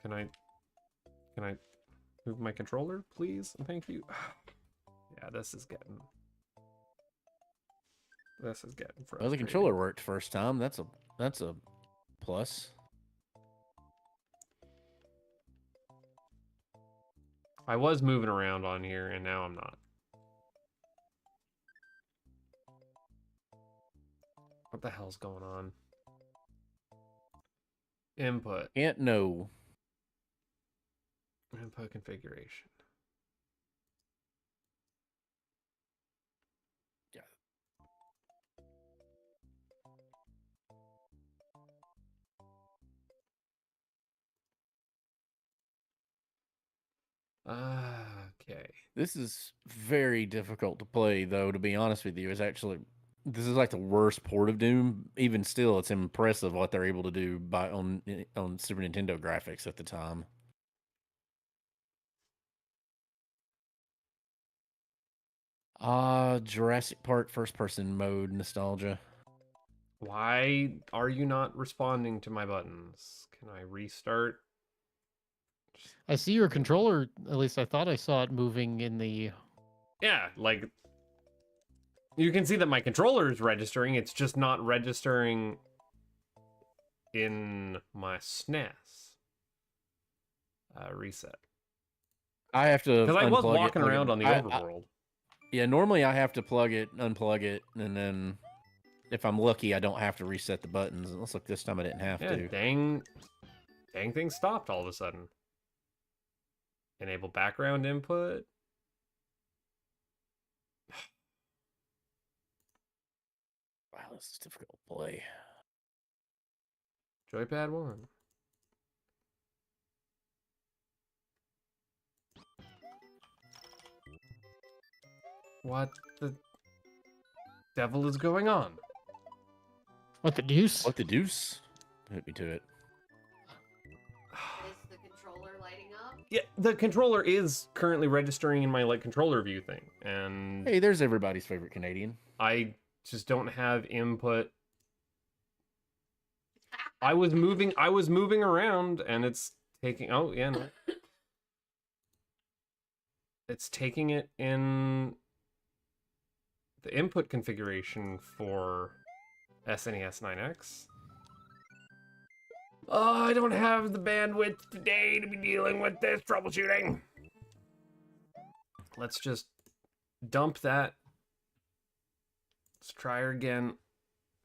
Can I move my controller, please? Thank you. Yeah, this is getting frustrating. Well, the controller worked first time. That's a plus. I was moving around on here, and now I'm not. What the hell's going on? Input. Can't know. Input configuration. Yeah. Okay. This is very difficult to play, though, to be honest with you. This is like the worst port of Doom. Even still, it's impressive what they're able to do on Super Nintendo graphics at the time. Jurassic Park first-person mode nostalgia. Why are you not responding to my buttons? Can I restart? I see your controller. At least I thought I saw it moving in the. Yeah, like you can see that my controller is registering. It's just not registering in my SNES. Reset. I have to because I was unplug walking it, around on the overworld. Yeah, normally I have to plug it, unplug it, and then if I'm lucky, I don't have to reset the buttons. It looks like this time I didn't have to. Dang thing stopped all of a sudden. Enable background input. Wow, this is difficult to play. Joypad 1. What the devil is going on? What the deuce? What the deuce? Hit me to it. Is the controller lighting up? Yeah, the controller is currently registering in my controller view thing, and hey, there's everybody's favorite Canadian. I just don't have input. I was moving around, and it's taking. Oh yeah, no. It's taking it in the input configuration for SNES 9X. Oh, I don't have the bandwidth today to be dealing with this troubleshooting. Let's just dump that. Let's try her again.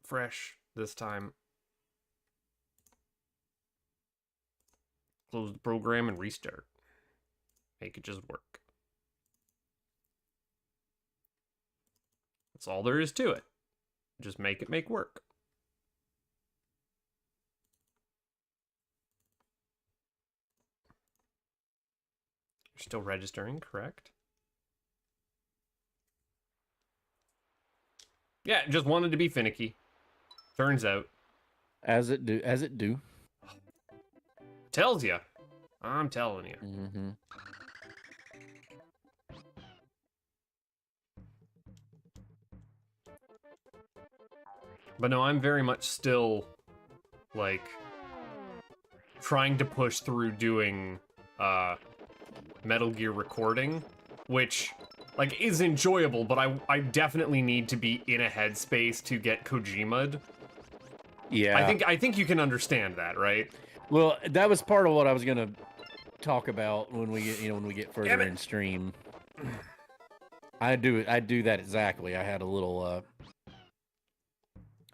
Fresh this time. Close the program and restart. Make it just work. That's all there is to it. Just make it work. You're still registering, correct? Yeah, just wanted to be finicky. Turns out. As it do. Tells you. I'm telling you. Mm-hmm. But no, I'm very much still, trying to push through doing, Metal Gear recording, which, is enjoyable, but I definitely need to be in a headspace to get Kojima'd. Yeah. I think you can understand that, right? Well, that was part of what I was gonna talk about when we get further in stream. I do that exactly. I had a little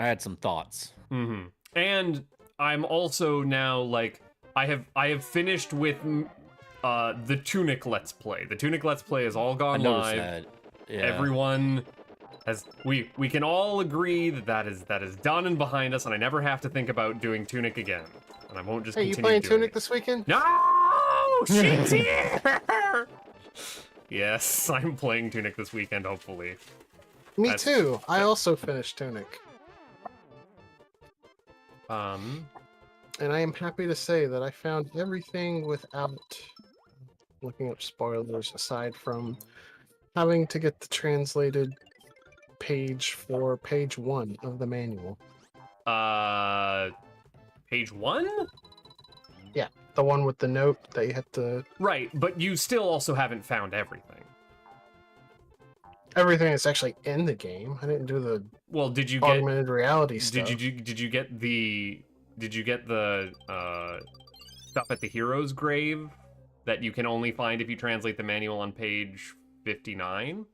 I had some thoughts. Mm-hmm. And I'm also now I have finished with the Tunic Let's Play. The Tunic Let's Play is all gone live. That. Yeah. Everyone has we can all agree that is done and behind us, and I never have to think about doing Tunic again. And I won't just continue doing it. Hey, you playing Tunic this weekend? No! She's here! Yes, I'm playing Tunic this weekend, hopefully. Me too. I also finished Tunic. And I am happy to say that I found everything without looking up spoilers, aside from having to get the translated page for page 1 of the manual. Page 1? The one with the note that you have to. Right, but you still also haven't found everything. Everything that's actually in the game. I didn't do the Well, did you get augmented reality stuff. did you get the stuff at the hero's grave that you can only find if you translate the manual on page 59?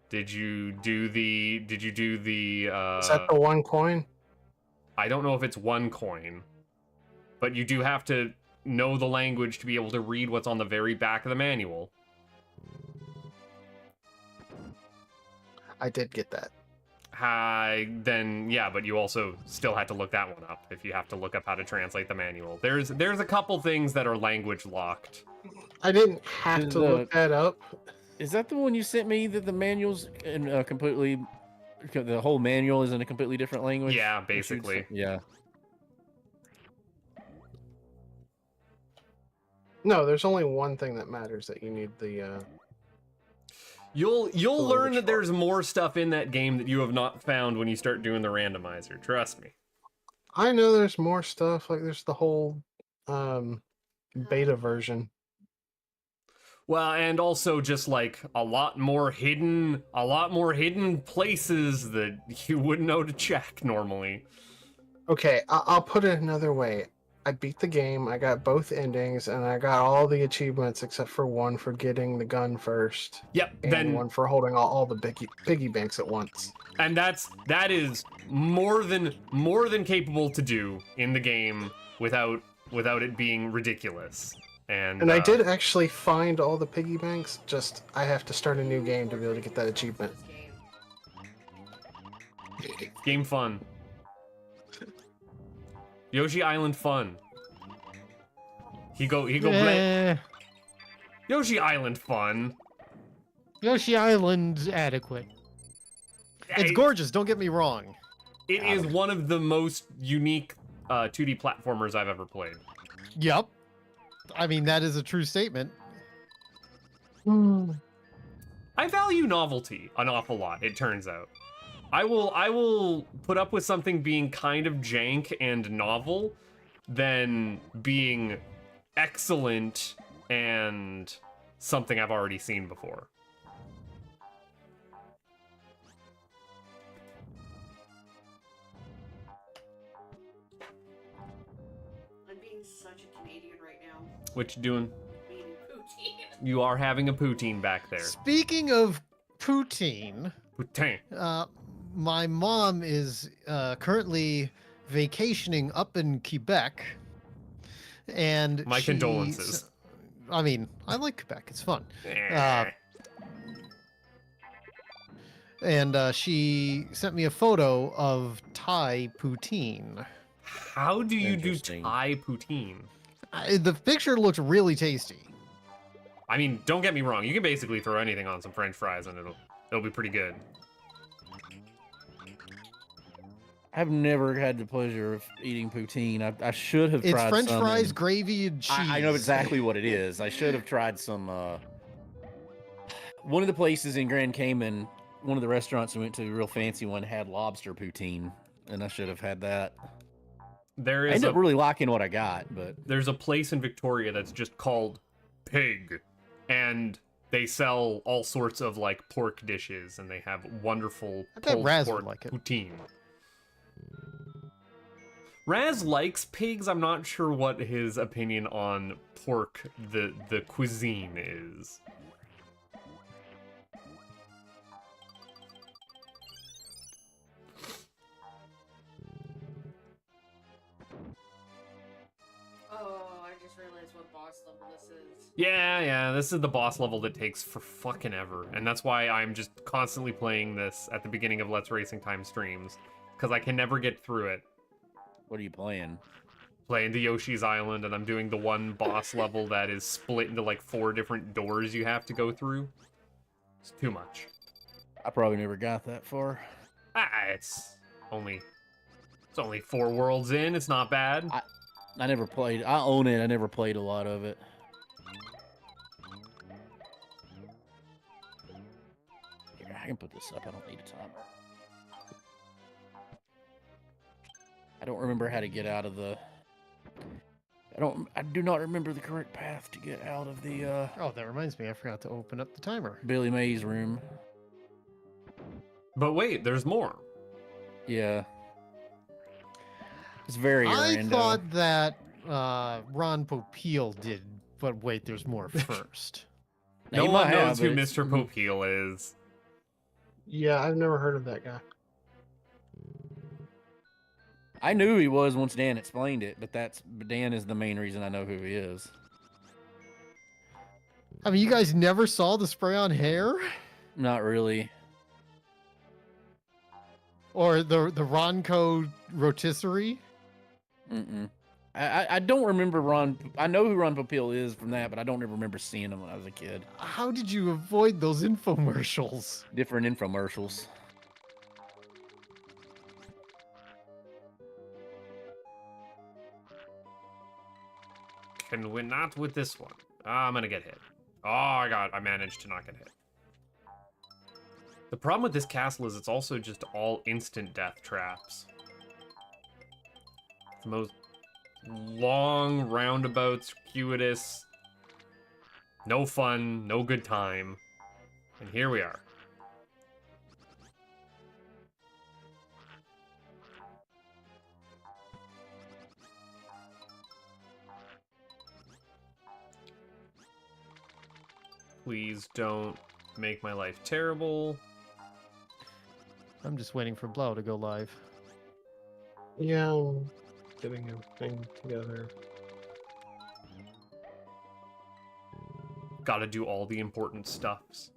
Did you do the Is that the one coin? I don't know if it's 1 coin, but you do have to know the language to be able to read what's on the very back of the manual. I did get that. Then yeah, but you also still had to look that one up if you have to look up how to translate the manual. There's a couple things that are language locked. I didn't have to look that up. Is that the one you sent me that the manual's in the whole manual is in a completely different language? Yeah, basically. Yeah. No, there's only one thing that matters that you need the. You'll learn that for. there's more stuff in that game that you have not found when you start doing the randomizer. Trust me. I know there's more stuff. Like there's the whole beta version. Well, and also just like a lot more hidden places that you wouldn't know to check normally. Okay, I'll put it another way. I beat the game. I got both endings, and I got all the achievements except for one for getting the gun first. Yep. And Then one for holding all the piggy banks at once. and that is more than capable to do in the game without it being ridiculous. And I did actually find all the piggy banks. Just I have to start a new game to be able to get that achievement. game fun. Yoshi Island fun. He go play. Yoshi Island fun. Yoshi Island adequate. It's gorgeous, don't get me wrong. It is one of the most unique 2D platformers I've ever played. Yep. I mean, that is a true statement. I value novelty an awful lot, it turns out. I will put up with something being kind of jank and novel than being excellent and something I've already seen before. I'm being such a Canadian right now. What you doing? I'm eating poutine. You are having a poutine back there. Speaking of poutine, Poutine. my mom is currently vacationing up in Quebec, and My condolences. I mean, I like Quebec; it's fun. Eh. And she sent me a photo of Thai poutine. How do you do Interesting. Thai poutine? The picture looks really tasty. I mean, don't get me wrong. You can basically throw anything on some French fries and it'll be pretty good. I've never had the pleasure of eating poutine. I should have It's tried French some fries, in- gravy, and cheese. I know exactly what it is. I should have tried some. One of the places in Grand Cayman, one of the restaurants we went to, a real fancy one, had lobster poutine, and I should have had that. There I is ended up really liking what I got, but there's a place in Victoria that's just called Pig, and they sell all sorts of like pork dishes, and they have wonderful I bet pulled Raz would pork like it. poutine. Raz likes pigs. I'm not sure what his opinion on pork, the cuisine is. Oh, I just realized what boss level this is. Yeah, this is the boss level that takes for fucking ever, and that's why I'm just constantly playing this at the beginning of Let's Racing Time streams, because I can never get through it. what are you playing? Playing the Yoshi's Island, and I'm doing the one boss level that is split into like 4 different doors you have to go through. It's too much. I probably never got that far. It's only 4 worlds in. It's not bad. I never played. I own it. I never played a lot of it. Here, I can put this up. I don't need a timer. I don't remember how to get out of the I do not remember the correct path to get out of the Oh, that reminds me. I forgot to open up the timer. Billy Mays room. But wait, there's more. Yeah. It's very I rando. thought that Ron Popeil did, but wait, there's more first. Now, No you one might have, knows who but it's- Mr. Popeil is. Yeah, I've never heard of that guy. I knew he was once Dan explained it, but Dan is the main reason I know who he is. I mean, you guys never saw the spray on hair Not really. or the Ronco rotisserie? Mm-mm. I don't remember Ron. I know who Ron Popeil is from that, but I don't remember seeing him when I was a kid. How did you avoid those infomercials? Different infomercials. Can we not with this one? I'm gonna get hit. Oh, I managed to not get hit. The problem with this castle is it's also just all instant death traps. It's the most long, roundabout, circuitous, no fun, no good time. And here we are. Please don't make my life terrible. I'm just waiting for Blow to go live. Yeah, I'm getting everything together. Gotta do all the important stuffs.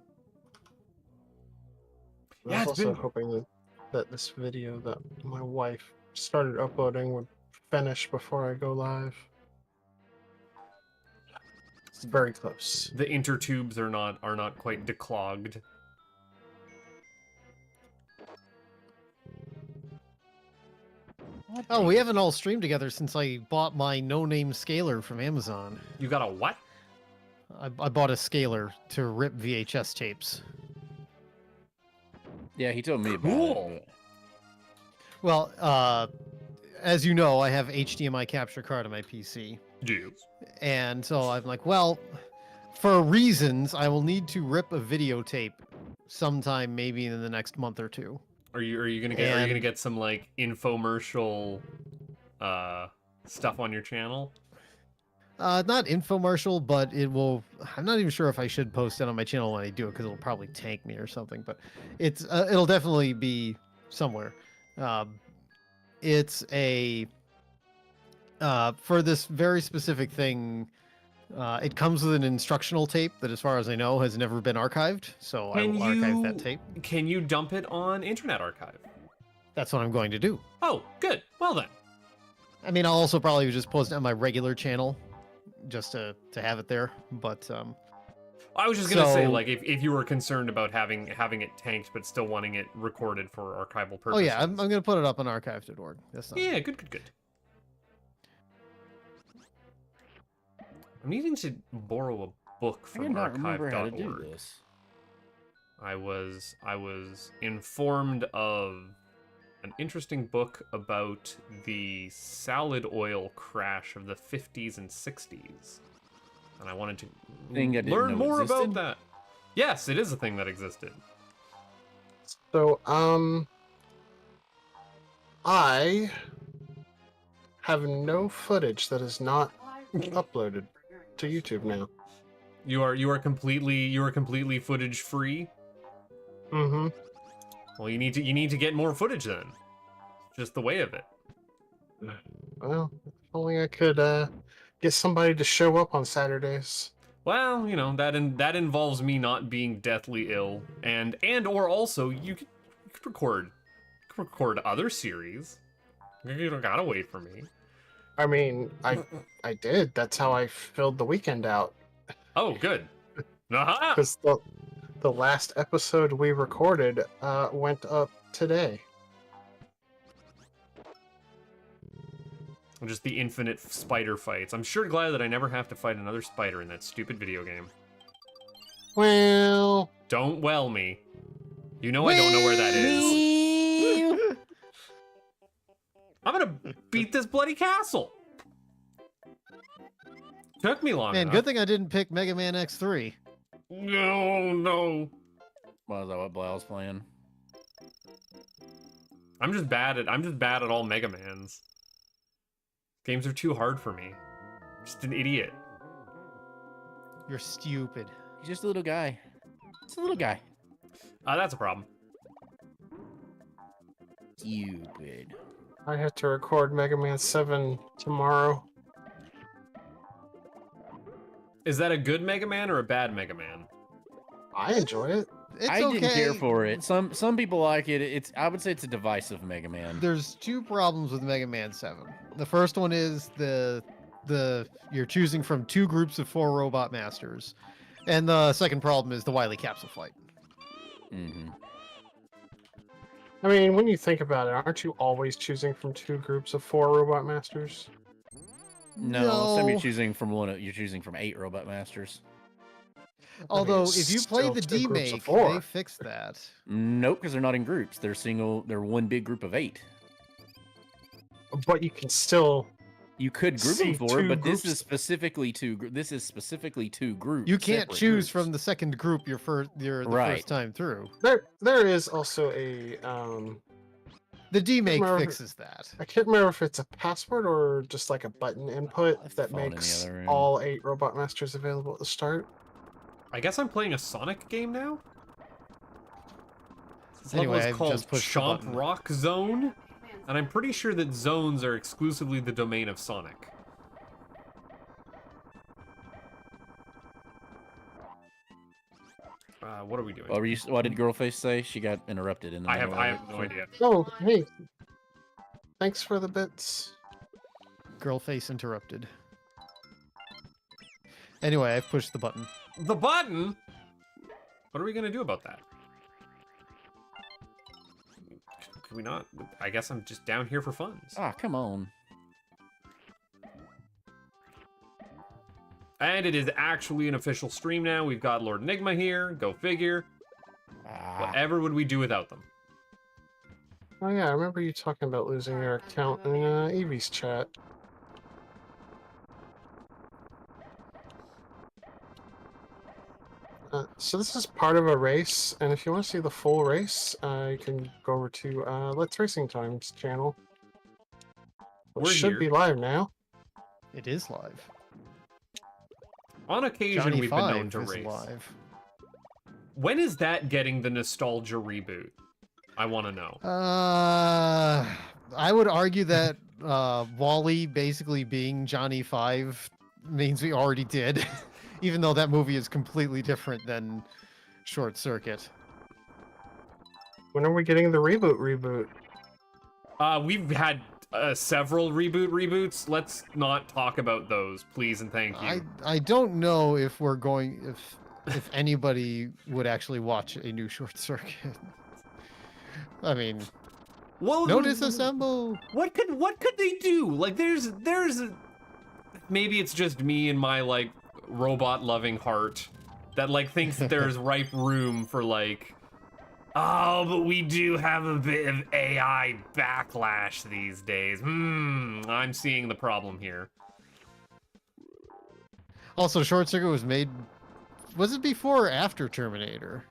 I Yeah, was it's also been- hoping that this video that my wife started uploading would finish before I go live. It's very close. The intertubes are not quite declogged. Oh, we haven't all streamed together since I bought my no-name scaler from Amazon. You got a what? I bought a scaler to rip VHS tapes. Yeah, he told me Cool. about it. Well, as you know, I have HDMI capture card on my PC. Dude. And so I'm like, well, for reasons, I will need to rip a videotape sometime maybe in the next month or two. Are you gonna And- get some like infomercial stuff on your channel? Not infomercial, but it will. I'm not even sure if I should post it on my channel when I do it because it'll probably tank me or something. But it'll definitely be somewhere. It's a for this very specific thing. It comes with an instructional tape that, as far as I know, has never been archived. So I will archive that tape. Can you dump it on Internet Archive? That's what I'm going to do. Oh, good. Well then. I mean, I'll also probably just post it on my regular channel, just to have it there. But I was just gonna say, So- like, if you were concerned about having it tanked but still wanting it recorded for archival purposes. oh yeah, I'm gonna put it up on archive.org. That's not. Yeah, good. I'm needing to borrow a book I from did not remember how to do archive.org. this. I was informed of an interesting book about the salad oil crash of the 50s and 60s. And I wanted to Thing I didn't learn know more about existed? that. Yes, it is a thing that existed. So, I have no footage that is not uploaded to YouTube now. You are completely footage free. Mm-hmm. Well, you need to get more footage then. Just the way of it. Well, if only I could get somebody to show up on Saturdays. Well, you know, that involves me not being deathly ill, and or also you could record other series. You don't gotta wait for me. I mean, I did. That's how I filled the weekend out. Oh, good. Aha! Because the last episode we recorded went up today. Just the infinite spider fights. I'm sure glad that I never have to fight another spider in that stupid video game. Well, Don't well me. You know I don't know where that is. I'm gonna beat this bloody castle. Took me long Man, enough. good thing I didn't pick Mega Man X3. No. Well, is that what Blau's playing? I'm just bad at all Mega Mans. Games are too hard for me. Just an idiot. You're stupid. He's just a little guy. It's a little guy. That's a problem. Stupid. I have to record Mega Man 7 tomorrow. Is that a good Mega Man or a bad Mega Man? I enjoy it. It's I okay. didn't care for it. Some people like it. I would say it's a divisive Mega Man. There's two problems with Mega Man 7. The first one is the you're choosing from two groups of 4 robot masters. And the second problem is the Wily capsule fight. Mm-hmm. I mean, when you think about it, aren't you always choosing from 2 groups of 4 robot masters? No, some you're choosing from one. You're choosing from 8 robot masters. Although, it's if you play still the 2 groups of D-Make, 4. they fixed that. Nope, because they're not in groups. They're single. They're one big group of 8. But you can still. You could group See them for, 2 but this groups. is specifically 2. This is specifically 2 groups. You can't separate choose groups. from the second group the Right. first time through. There is also a The D-Make Remember- fixes that. I can't remember if it's a password or just like a button input Left the that phone in the makes other room. all 8 robot masters available at the start. I guess I'm playing a Sonic game now? This Anyway, level is I've called just pushed the Chomp button. Rock Zone, and I'm pretty sure that zones are exclusively the domain of Sonic. What are we doing? What did Girlface say? She got interrupted in the I have middle of no it. idea. Oh, hey. Thanks for the bits. Girl face interrupted. Anyway, I've pushed the button. The button? What are we gonna do about that? Can we not? I guess I'm just down here for funds. Ah, come on. And it is actually an official stream now. We've got Lord Enigma here. Go figure. Ah, Whatever would we do without them? Oh yeah, I remember you talking about losing your account in Evie's chat. So this is part of a race, and if you want to see the full race, you can go over to Let's Racing Time's channel. Which We're should here. be live now. It is live. On occasion, Johnny we've been known 5 to is race. live. When is that getting the nostalgia reboot? I want to know. I would argue that Wally basically being Johnny 5 means we already did, even though that movie is completely different than Short Circuit. When are we getting the reboot? We've had several reboots. Let's not talk about those, please and thank you. I don't know if we're going if anybody would actually watch a new Short Circuit. I mean, Well, no disassemble. What could they do? Like, there's maybe it's just me and my like robot loving heart that like thinks that there's ripe room for like, oh, but we do have a bit of AI backlash these days. I'm seeing the problem here. Also, Short Circuit was made. Was it before or after Terminator?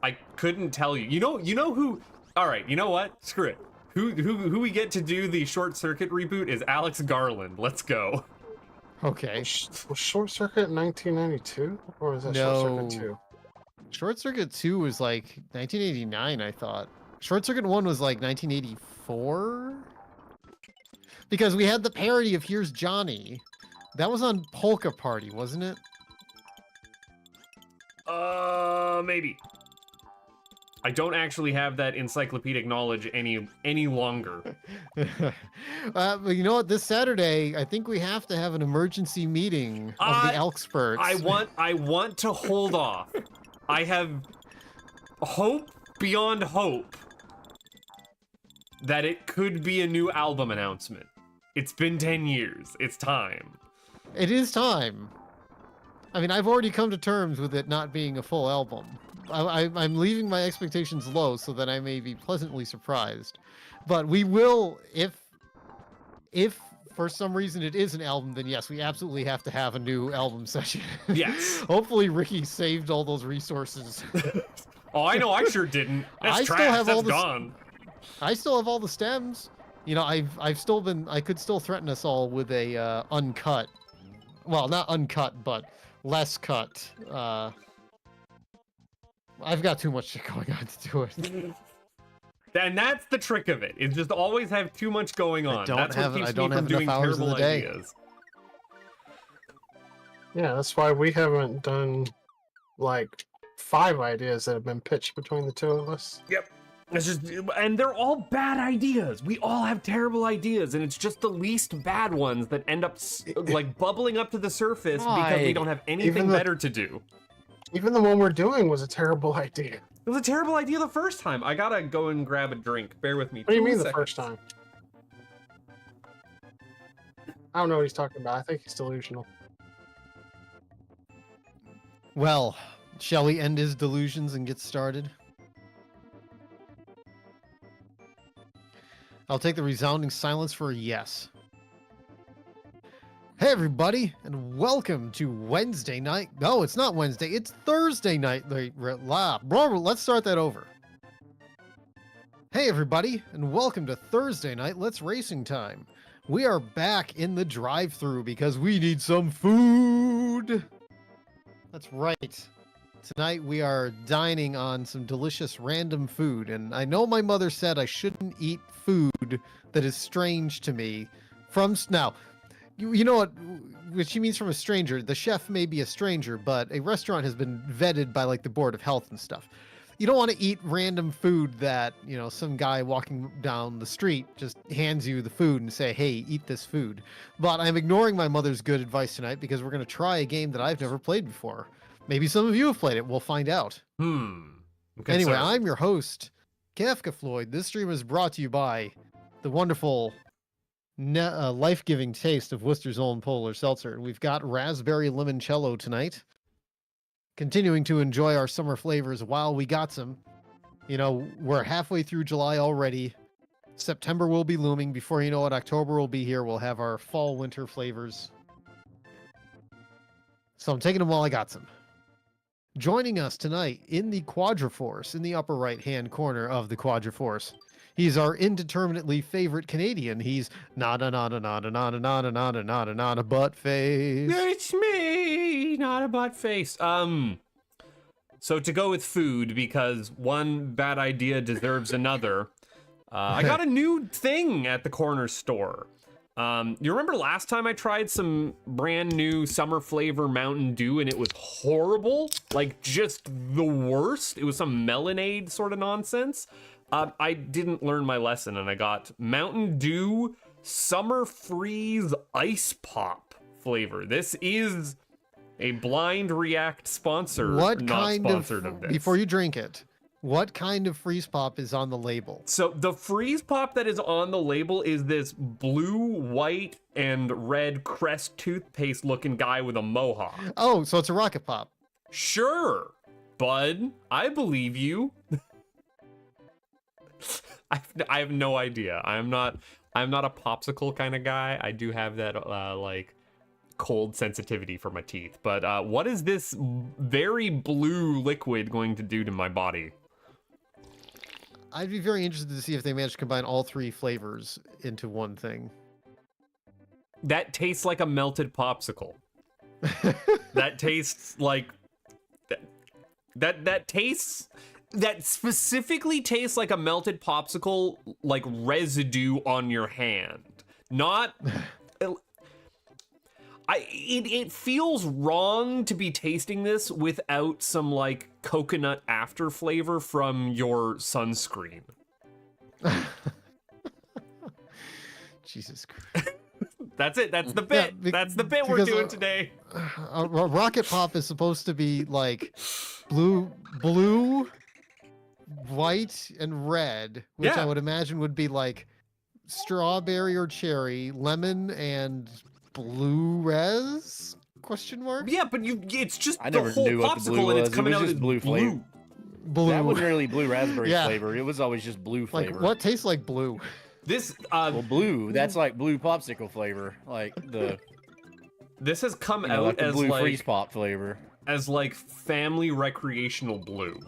I couldn't tell you. You know who? All right, you know what? Screw it. Who we get to do the Short Circuit reboot is Alex Garland. Let's go. Okay. Was Short Circuit 1992? Or was that Short Circuit 2? Short Circuit 2 was like 1989, I thought. Short Circuit 1 was like 1984? Because we had the parody of Here's Johnny. That was on Polka Party, wasn't it? Maybe. I don't actually have that encyclopedic knowledge any longer. But you know what? This Saturday, I think we have to have an emergency meeting of the Elksperts. I want to hold off. I have hope beyond hope that it could be a new album announcement. It's been 10 years. It's time. It is time. I mean, I've already come to terms with it not being a full album. I'm leaving my expectations low so that I may be pleasantly surprised. But we will, if for some reason it is an album, then yes, we absolutely have to have a new album session. Yes. Hopefully Ricky saved all those resources. Oh, I know I sure didn't. That's I still trash. have all That's the gone. I still have all the stems. You know, I've still been, I could still threaten us all with a uncut, well, not uncut, but less cut. I've got too much shit going on to do it. And that's the trick of it. Is just always have too much going on. That's what keeps me from doing terrible ideas. Yeah, that's why we haven't done like 5 ideas that have been pitched between the two of us. Yep. It's just, and they're all bad ideas. We all have terrible ideas, and it's just the least bad ones that end up like bubbling up to the surface because we don't have anything better to do. Even the one we're doing was a terrible idea. It was a terrible idea the first time. I gotta go and grab a drink. Bear with me. What do you mean the first time? I don't know what he's talking about. I think he's delusional. Well, shall we end his delusions and get started? I'll take the resounding silence for a yes. Hey everybody, and welcome to Wednesday night. No, it's not Wednesday, it's Thursday night. Let's start that over. Hey everybody, and welcome to Thursday night Let's Racing Time. We are back in the drive-thru because we need some food. That's right. Tonight we are dining on some delicious random food, and I know my mother said I shouldn't eat food that is strange to me from now. You know what she means from a stranger. The chef may be a stranger, but a restaurant has been vetted by like the Board of Health and stuff. You don't want to eat random food that, you know, some guy walking down the street just hands you the food and say, hey, eat this food. But I'm ignoring my mother's good advice tonight because we're going to try a game that I've never played before. Maybe some of you have played it. We'll find out. Anyway, I'm your host, Kafka Floyd. This stream is brought to you by the wonderful, life-giving taste of Worcester's Own Polar Seltzer. And we've got raspberry limoncello tonight. Continuing to enjoy our summer flavors while we got some. You know, we're halfway through July already. September will be looming. Before you know it, October will be here. We'll have our fall-winter flavors. So I'm taking them while I got some. Joining us tonight in the Quadriforce, in the upper right-hand corner of the Quadriforce, he's our indeterminately favorite Canadian. He's not a butt face. It's me, not a butt face. So to go with food, because one bad idea deserves another, I got a new thing at the corner store. You remember last time I tried some brand new summer flavor Mountain Dew and it was horrible? Like just the worst. It was some melonade sort of nonsense. I didn't learn my lesson and I got Mountain Dew Summer Freeze Ice Pop flavor. This is a Blind React sponsor, What not kind sponsored of this. before you drink it, what kind of freeze pop is on the label? So the freeze pop that is on the label is this blue, white, and red Crest toothpaste looking guy with a mohawk. Oh, so it's a rocket pop. Sure, bud, I believe you. I have no idea. I'm not a popsicle kind of guy. I do have that like cold sensitivity for my teeth. But what is this very blue liquid going to do to my body? I'd be very interested to see if they manage to combine all 3 flavors into one thing. That tastes like a melted popsicle. That tastes like that specifically tastes like a melted popsicle, like residue on your hand. Not it feels wrong to be tasting this without some like coconut after flavor from your sunscreen. Jesus Christ. That's it. That's the bit. That's the bit we're doing today. Rocket pop is supposed to be like blue, white, and red, which Yeah. I would imagine would be like strawberry or cherry, lemon, and blue res? Question mark? Yeah, but it's just I the never whole knew what the blue popsicle and it's was. It coming was out just as blue flavor. Blue. That wasn't really blue raspberry Yeah. flavor. It was always just blue flavor. Like what tastes like blue? This Well, blue. That's like blue popsicle flavor, like the this has come you know, out like the as blue like freeze pop flavor. as like family recreational blue,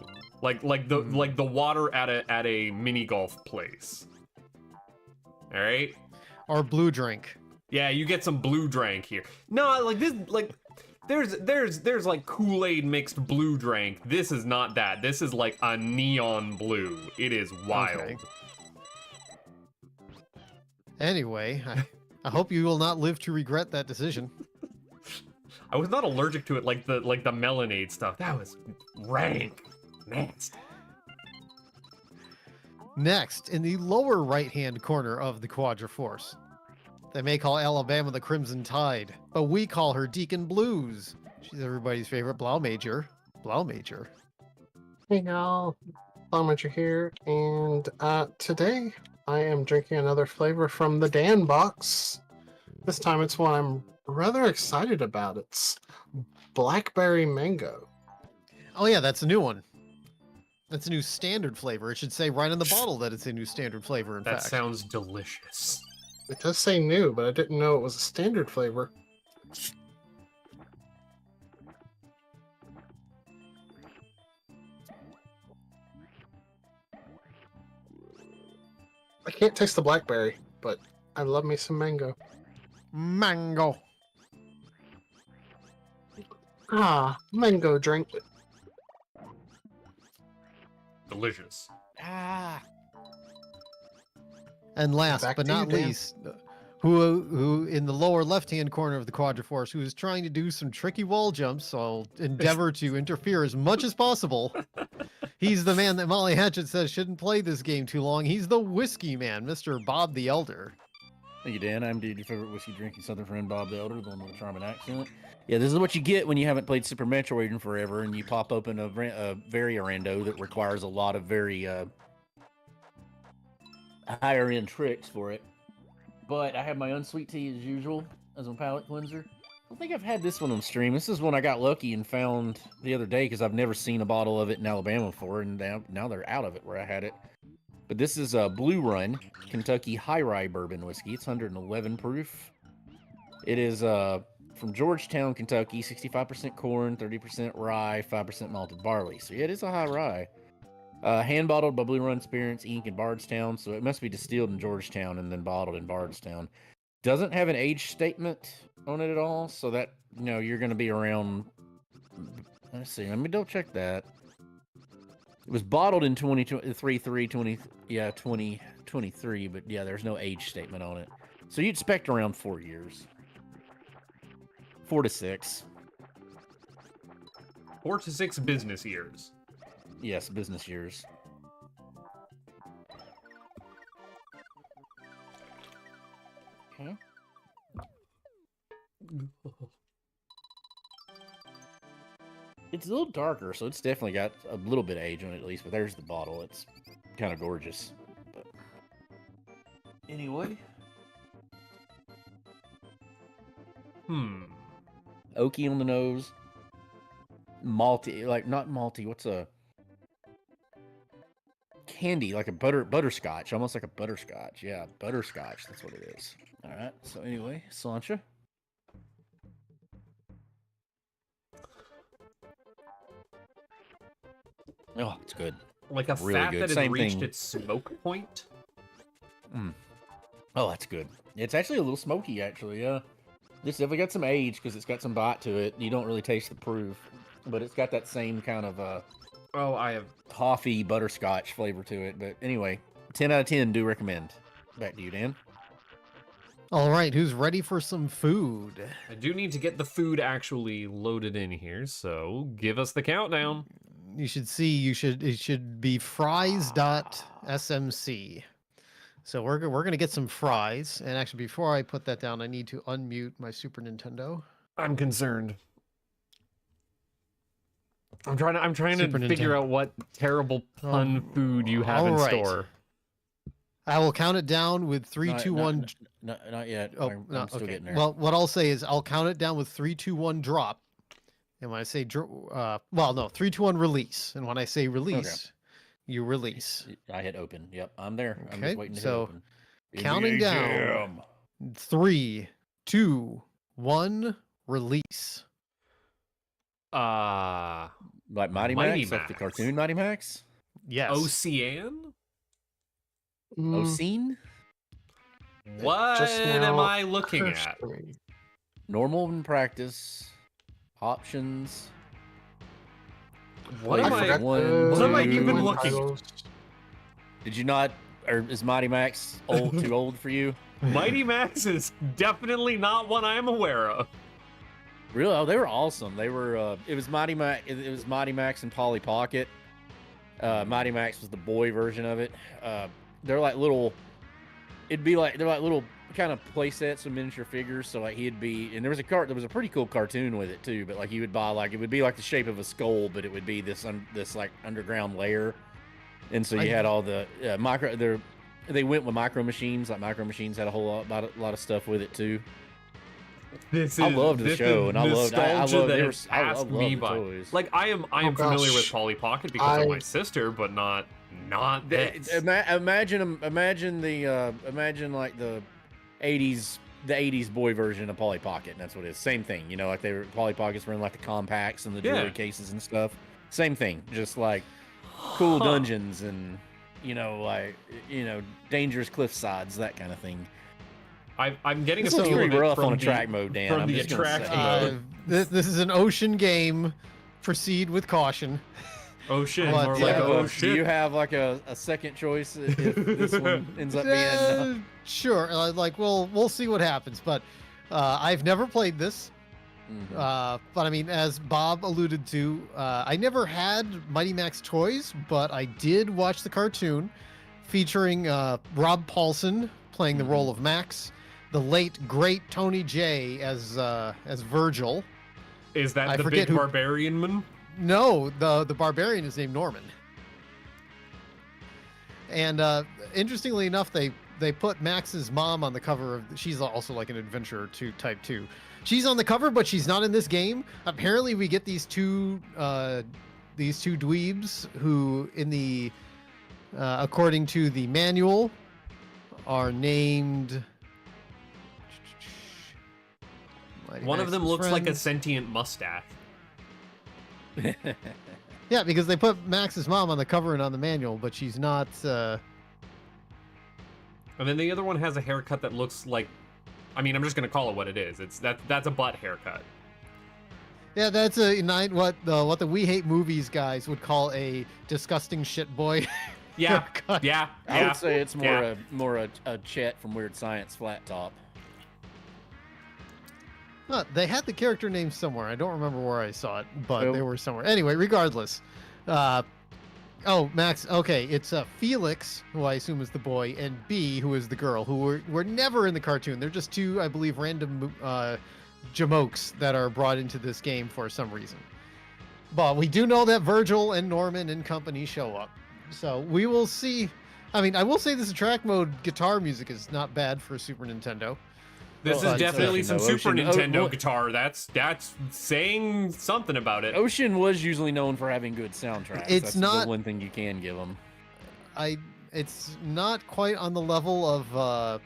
like the water at a mini golf place. All right. Or blue drink. Yeah, you get some blue drink here. No, like this, like there's like Kool-Aid mixed blue drink. This is not that. This is like a neon blue. It is wild. Okay. Anyway, I hope you will not live to regret that decision. I was not allergic to it like the melonade stuff. That was rank, nasty. Next, in the lower right-hand corner of the Quadriforce. They may call Alabama the Crimson Tide, but we call her Deacon Blues. She's everybody's favorite Blau Major. Blau Major. Hey y'all, Bomber here, and today I am drinking another flavor from the Dan box. This time it's one I'm rather excited about. It's blackberry mango. Oh yeah, that's a new one. That's a new standard flavor. It should say right on the bottle that it's a new standard flavor, in That fact. sounds delicious. It does say new, but I didn't know it was a standard flavor. I can't taste the blackberry, but I love me some mango. Mango. Ah, mango drink. Delicious. Ah. And last Back but to you, not Dan. least, who in the lower left-hand corner of the Quadriforce, who is trying to do some tricky wall jumps, so I'll endeavor to interfere as much as possible. He's the man that Molly Hatchet says shouldn't play this game too long. He's the whiskey man, Mr. Bob the Elder. Thank you, Dan. I'm your favorite whiskey drinking Southern friend, Bob the Elder, the one with a charming accent. Yeah, this is what you get when you haven't played Super Metroid in forever, and you pop open a Variorando that requires a lot of very higher end tricks for it. But I have my unsweet tea as usual as my palate cleanser. I don't think I've had this one on stream. This is one I got lucky and found the other day because I've never seen a bottle of it in Alabama before, and now they're out of it where I had it. But this is a Blue Run Kentucky High Rye Bourbon Whiskey. It's 111 proof. It is from Georgetown, Kentucky, 65% corn, 30% rye, 5% malted barley. So yeah, it is a high rye. Hand bottled by Blue Run Spirits Inc. in Bardstown, so it must be distilled in Georgetown and then bottled in Bardstown. Doesn't have an age statement on it at all, so that, you know, you're going to be around. Let's see, let me double check that. It was bottled in 2023, but yeah, there's no age statement on it. So you'd expect around 4 years. 4 to 6. 4 to 6 business years. Yes, business years. Okay. It's a little darker, so it's definitely got a little bit of age on it at least, but there's the bottle. It's kind of gorgeous. But anyway. Oaky on the nose. Malty, like not malty, what's a candy, like a butterscotch, almost like a butterscotch. Yeah, butterscotch, that's what it is. All right, so anyway, Sancha. Oh, it's good. Like a Really fat good. that has Same reached thing. its smoke point. Oh, that's good. It's actually a little smoky, actually, yeah. This definitely got some age because it's got some bite to it. You don't really taste the proof, but it's got that same kind of Oh, I have. toffee butterscotch flavor to it. But anyway, 10 out of 10 do recommend. Back to you, Dan. All right, who's ready for some food? I do need to get the food actually loaded in here, so give us the countdown. You should see, it should be fries.smc. So we're going to get some fries. And actually, before I put that down, I need to unmute my Super Nintendo. I'm concerned. I'm trying Super to figure Nintendo. out what terrible pun food you have in all right. store. I will count it down with three, two, one. Not yet. Oh, I'm no, still okay. getting there. Well, what I'll say is I'll count it down with 3, 2, 1 drop. And when I say 3, 2, 1 release. And when I say release, you release. I hit open. Yep, I'm there. I'm Okay, just waiting to so hit open. Counting down. 3, 2, 1, release. Like Mighty Mighty Max, like the Max. cartoon Mighty Max. Yes. Ocean? Ocene? What just am now I looking occurs at? to me. Normal in practice. Options. What Wait, am I I? forgot One, the What am I two. even one looking at? titles. Did you not, or is Mighty Max too old for you? Mighty Max is definitely not one I'm aware of. Really? Oh, they were awesome. They were. It was Mighty Max. It was Mighty Max and Polly Pocket. Mighty Max was the boy version of it. They're like little. They're like little kind of play sets of miniature figures. So like he'd be, and there was a pretty cool cartoon with it too. But like you would buy like it would be like the shape of a skull, but it would be this like underground layer. And so you had all the they went with Micro Machines. Like Micro Machines had a lot of stuff with it too. I loved the show, and I loved the toys. Like I am familiar with gosh. Polly Pocket because of my sister, but not this. Imagine like the 80s boy version of Polly Pocket, and that's what it is. Same thing, you know, like Polly Pockets were in like the compacts and the jewelry cases and stuff. Same thing, just like cool dungeons and dangerous cliff sides, that kind of thing. I'm getting This a looks feel pretty of it rough from on the attract mode, Dan. from I'm the just gonna attract say. mode. This is an ocean game. Proceed with caution. Oh shit! But, More yeah, like Do shit. you have like a second choice if this one ends up being? Sure. We'll see what happens. But I've never played this. Mhm. But I mean, as Bob alluded to, I never had Mighty Max toys, but I did watch the cartoon featuring Rob Paulson playing the role of Max, the late great Tony J as Virgil. Is that I the forget big who- barbarian man? No, the barbarian is named Norman. And interestingly enough, they put Max's mom on the cover of. She's also like an adventurer type 2. She's on the cover, but she's not in this game. Apparently, we get these two dweebs who, in the according to the manual, are named. Mighty One of them Max's looks like a friends. sentient mustache. Yeah, because they put Max's mom on the cover and on the manual, but she's not. And then the other one has a haircut that looks like. I mean, I'm just gonna call it what it is. That's a butt haircut. Yeah, that's what the We Hate Movies guys would call a disgusting shit boy. Yeah, haircut. yeah. I would say it's yeah. more a Chet from Weird Science flat top. Huh, they had the character name somewhere. I don't remember where I saw it, but Well- they were somewhere. Anyway, regardless. Max. Okay, it's Felix, who I assume is the boy, and B, who is the girl, who were never in the cartoon. They're just two, I believe, random jamokes that are brought into this game for some reason. But we do know that Virgil and Norman and company show up. So we will see. I mean, I will say this track mode guitar music is not bad for Super Nintendo. This Well, is definitely Ocean, some though. Super Ocean- Nintendo guitar. That's saying something about it. Ocean was usually known for having good soundtracks. It's That's not- the one thing you can give them. It's not quite on the level of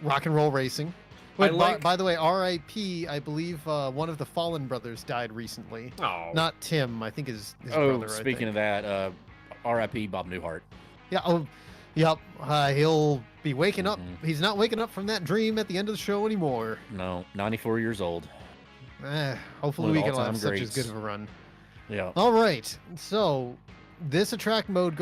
Rock and Roll Racing. But by the way, R.I.P. I believe one of the Fallen brothers died recently. Oh, Not Tim, I think his brother. Speaking of that, R.I.P. Bob Newhart. Yeah. Oh, yep. He'll be waking up. Mhm. He's not waking up from that dream at the end of the show anymore. No, 94 years old. Hopefully One we of can the have all-time such as greats. good of a run. Yeah. All right. So this attract mode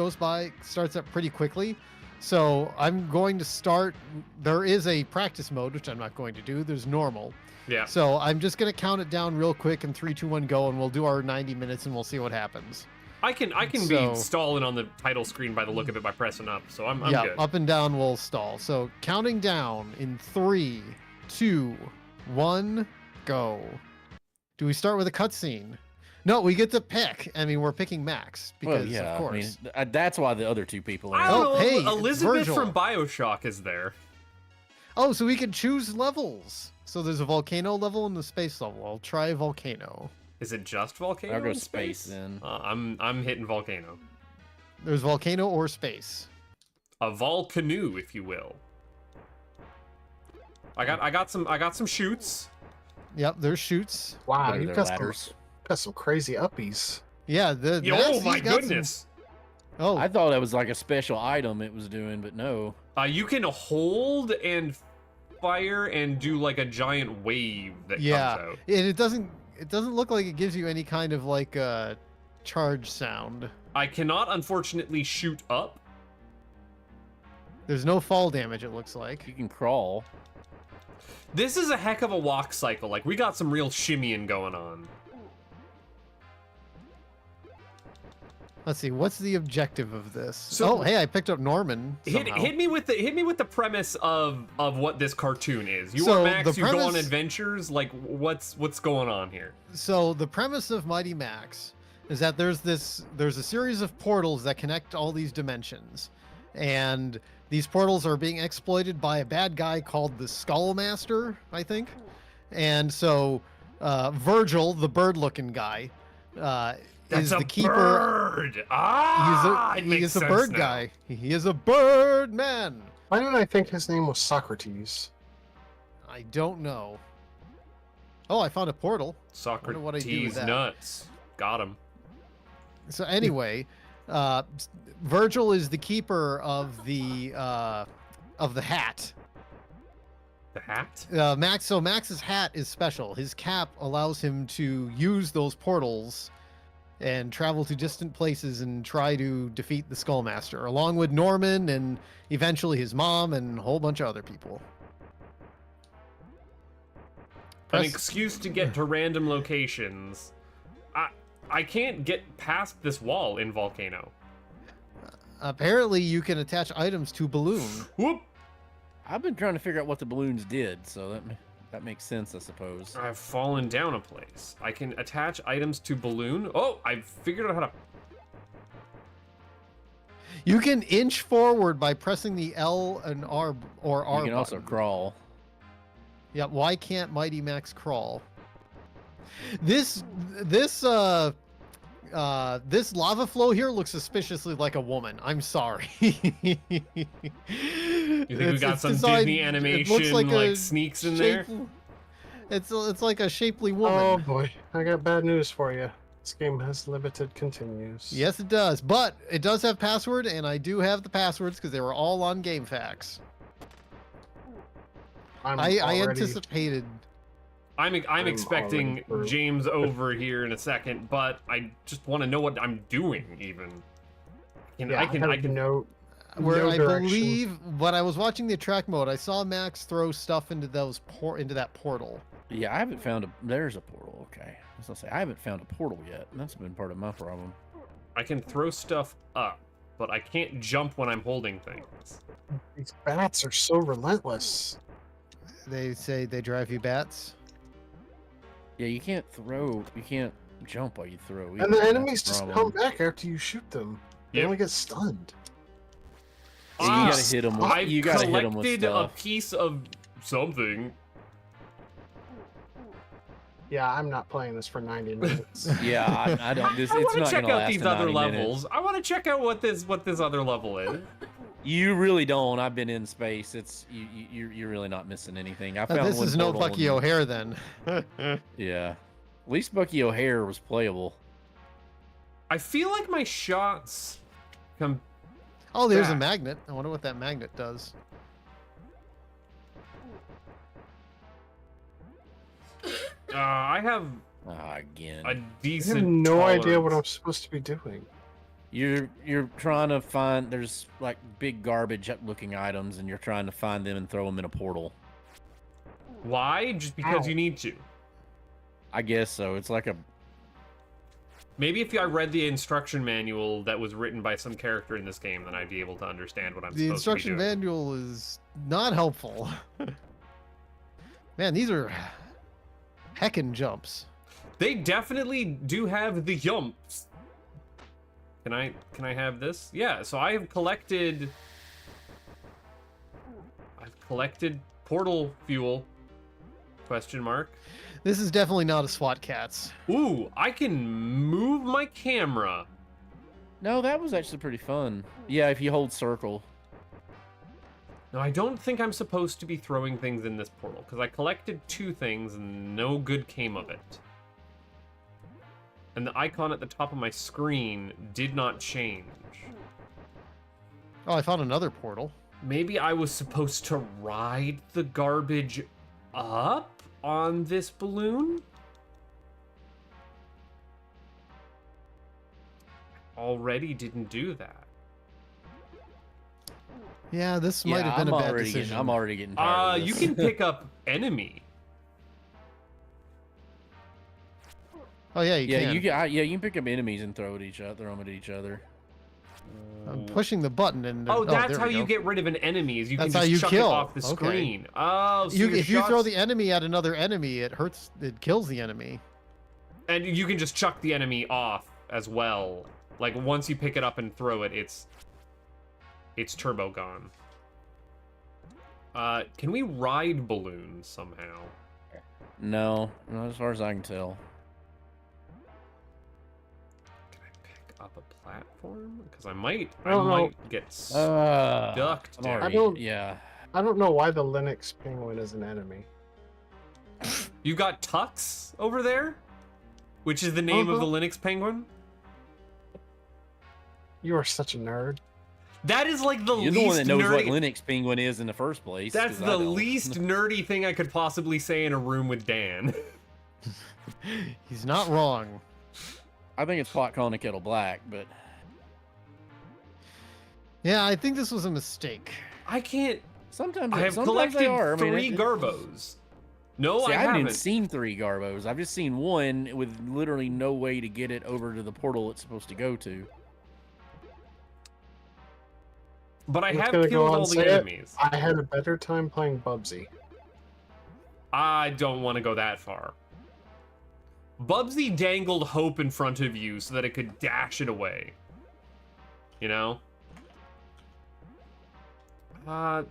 starts up pretty quickly. So I'm going to start. There is a practice mode, which I'm not going to do. There's normal. yeah. So I'm just going to count it down real quick in 3, 2, 1, go, and we'll do our 90 minutes and we'll see what happens. I can So- be stalling on the title screen by the look of it by pressing up, so I'm Yeah, good. up and down will stall. So counting down in 3, 2, 1, go. Do we start with a cutscene? No, we get to pick. I mean, we're picking Max because, Well, yeah. of course. I mean, that's why the other two people are. I don't Oh, know. hey, it's Elizabeth Virgil. from BioShock is there. Oh, so we can choose levels. So there's a volcano level and the space level. I'll try volcano. Is it just volcano? I'll go in space then. I'm hitting volcano. There's volcano or space. a volcano, if you will. I got some chutes. Yep, there's chutes. Wow, What are you've their got some, ladders? got some crazy uppies. Yeah, Oh my he's got some- goodness! Oh, I thought that was like a special item it was doing, but no. You can hold and fire and do like a giant wave that yeah. comes out. And it doesn't look like it gives you any kind of like charge sound. I cannot unfortunately shoot up. There's no fall damage, it looks like. You can crawl. This is a heck of a walk cycle. Like, we got some real shimmying going on. Let's see, what's the objective of this? So- oh, hey, I picked up Norman. Somehow. Hit me with the premise of what this cartoon is. You So, are Max, the you go on premise- adventures. Like, what's going on here? So the premise of Mighty Max is that there's a series of portals that connect all these dimensions, and these portals are being exploited by a bad guy called the Skullmaster, I think. And so Virgil, the bird-looking guy, That's is a the keeper. bird. Ah, it He makes is a sense bird now. guy. He is a bird man. Why did I think his name was Socrates? I don't know. Oh, I found a portal. Wonder what I do with Socrates that. nuts. Got him. So anyway, Virgil is the keeper of the hat. The hat? So Max's hat is special. His cap allows him to use those portals and travel to distant places and try to defeat the Skullmaster, along with Norman and eventually his mom and a whole bunch of other people. An Press- excuse to get to random locations. I can't get past this wall in Volcano. Apparently, you can attach items to balloon. Whoop! I've been trying to figure out what the balloons did, so that makes sense, I suppose. I've fallen down a place. I can attach items to balloon. Oh, I figured out how to. You can inch forward by pressing the L and R or R. You can also button. crawl. Yeah, why can't Mighty Max crawl? This lava flow here looks suspiciously like a woman. I'm sorry. You You think we got some Disney animation like sneaks in there? It's like a shapely Oh woman. boy, I got bad news for you. This game has limited continues. Yes, it does, but it does have password, and I do have the passwords because they were all on GameFAQs. I anticipated. I'm already expecting through. James over here in a second, but I just want to know what I'm doing. Even. Yeah, I can. know. Where no I direction. believe when I was watching the track mode, I saw Max throw stuff into into that portal. Yeah, I haven't found there's a portal, okay. I was gonna say, I haven't found a portal yet, and that's been part of my problem. I can throw stuff up, but I can't jump when I'm holding things. These bats are so relentless. They say they drive you bats. Yeah, you can't jump while you throw. And either, the that's enemies the just problem. come back after you shoot them. They Yep. only get stunned. Yeah, you gotta hit them. I've You gotta hit them with collected a stuff. piece of something. Yeah, I'm not playing this for 90 minutes. Yeah, I don't. It's I want to not check gonna out last these the other 90 minutes. levels. I want to check out what this other level is. You really don't. I've been in space. It's you're really not missing anything. I found This one is no portal Bucky and- O'Hare then. Yeah, at least Bucky O'Hare was playable. I feel like my shots come. Oh, there's a Back. magnet. I wonder what that magnet does. I have Again, a I decent. have no idea what I'm tolerance. supposed to be doing. you're trying to find. There's like big garbage looking items, and you're trying to find them and throw them in a portal. Why? Just because Ow. you need to. I guess so. It's like a Maybe if I read the instruction manual that was written by some character in this game, then I'd be able to understand what I'm The supposed to be instruction doing. manual is not helpful. Man, these are heckin' jumps. They definitely do have the yumps. Can I have this? Yeah, so I've collected portal fuel. Question mark. This is definitely not a SWAT Cats. Ooh, I can move my camera. no. That was actually pretty fun. Yeah, if you hold circle. No, I don't think I'm supposed to be throwing things in this portal, because I collected 2 things and no good came of it. And the icon at the top of my screen did not change. Oh, I found another portal. Maybe I was supposed to ride the garbage up on this balloon? Already didn't do that. Yeah, this might have been a bad decision. I'm already getting tired of You this. can pick up enemy. Oh yeah, you can. You can pick up enemies and throw them at each other. I'm pushing the button and. Oh, that's there how we you go. get rid of an enemy. Is you That's can how just you chuck kill. it off the Okay. screen. Oh, so If you throw shots- the enemy at another enemy, it hurts. It kills the enemy. and you can just chuck the enemy off as well. Like once you pick it up and throw it, it's turbo gone. Can we ride balloons somehow? No, not as far as I can tell. Can I pick up a platform? Because I might don't know. get Ducked. stuck there. I don't- Yeah. I don't know why the Linux penguin is an enemy. You got Tux over there, which is the name of the Linux penguin. You are such a nerd. That is like the You're least the one that knows nerdy. what Linux Penguin is in the first place. That's 'cause I the don't. least nerdy thing I could possibly say in a room with Dan. He's not wrong. I think it's pot calling a kettle black, but Yeah, I think this was a mistake. I can't. sometimes I have sometimes collected they are. I mean, 3 Garbos. No, See, I I haven't haven't. even seen 3 Garbos. I've just seen one with literally no way to get it over to the portal it's supposed to go to. But I I'm have gonna go killed on all and the say it. enemies. I had a better time playing Bubsy. I don't want to go that far. Bubsy dangled hope in front of you so that it could dash it away. You know? I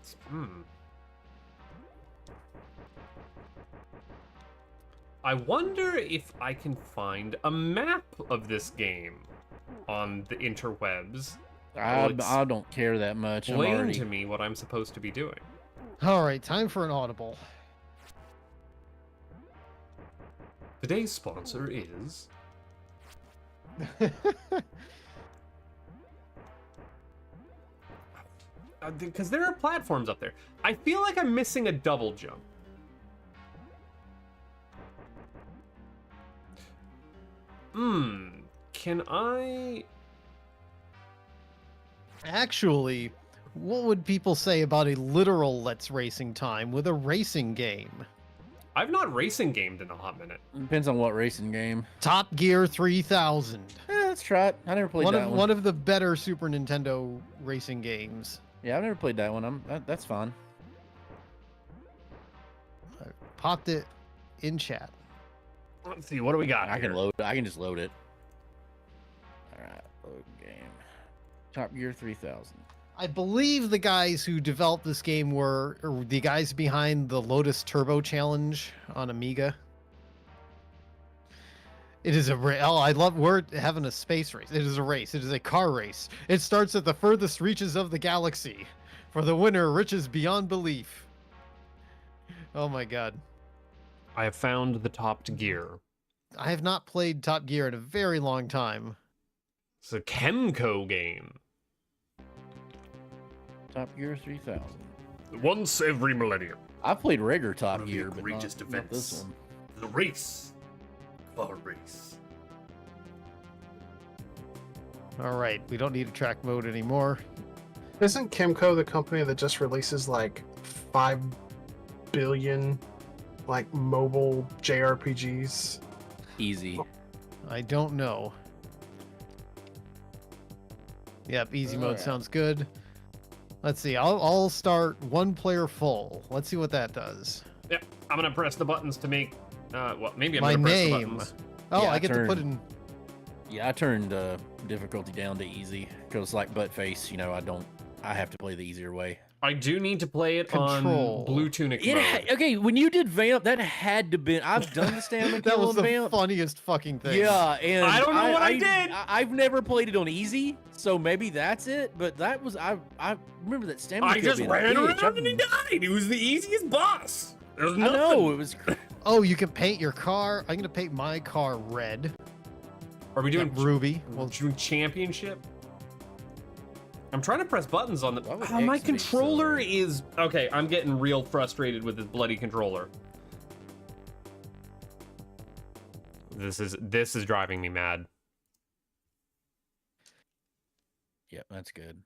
wonder if I can find a map of this game on the interwebs. Well, it's I don't care that much. I'm Explain already... to me what I'm supposed to be doing. All right, time for an audible. Today's sponsor is... Because there are platforms up there. I feel like I'm missing a double jump. Can I... Actually, what would people say about a literal Let's Racing time with a racing game? I've not racing gamed in a hot minute. Depends on what racing game. Top Gear 3000. Let's try it. I never played that one. One of the better Super Nintendo racing games. Yeah, I've never played that one. That's fine. I popped it in chat. Let's see, what do we got I here? can just load it. All right, load game. Top Gear 3000. I believe the guys who developed this game were the guys behind the Lotus Turbo Challenge on Amiga. It is we're having a space race. It is a race. It is a car race. It starts at the furthest reaches of the galaxy. For the winner, riches beyond belief. Oh my god. I have found the Top Gear. I have not played Top Gear in a very long time. It's a Chemco game. Top Gear 3000. Once every millennium. I've played regular Top One of the Gear, but egregious not this events. one. The race. Car race. All right, we don't need a track mode anymore. Isn't Chemco the company that just releases like 5 billion like mobile JRPGs? Easy. I don't know. Yep, easy mode Alright. sounds good. Let's see. I'll start 1 player full. Let's see what that does. Yep, I'm gonna press the buttons to make. Well, maybe I'm My gonna press the name. buttons. Oh, Yeah, I get to put turn- in. Yeah, I turned difficulty down to easy because like butt face, I have to play the easier way. I do need to play it Control. on Blue Tunic mode. Okay, when you did Vamp, that had to been. I've done the stamina That kill was on the Vamp. funniest fucking thing. Yeah, and I don't know what I did. I've never played it on easy, so maybe that's it. But that was I remember that stamina I kill just being a ran bitch. around and he died. It was the easiest boss. There's I nothing. know it was. Oh, you can paint your car. I'm gonna paint my car red. Are we doing ruby? Well, doing championship? I'm trying to press buttons on the. Why would Oh, my X be controller so- is okay. I'm getting real frustrated with this bloody controller. This is driving me mad. Yep, that's good.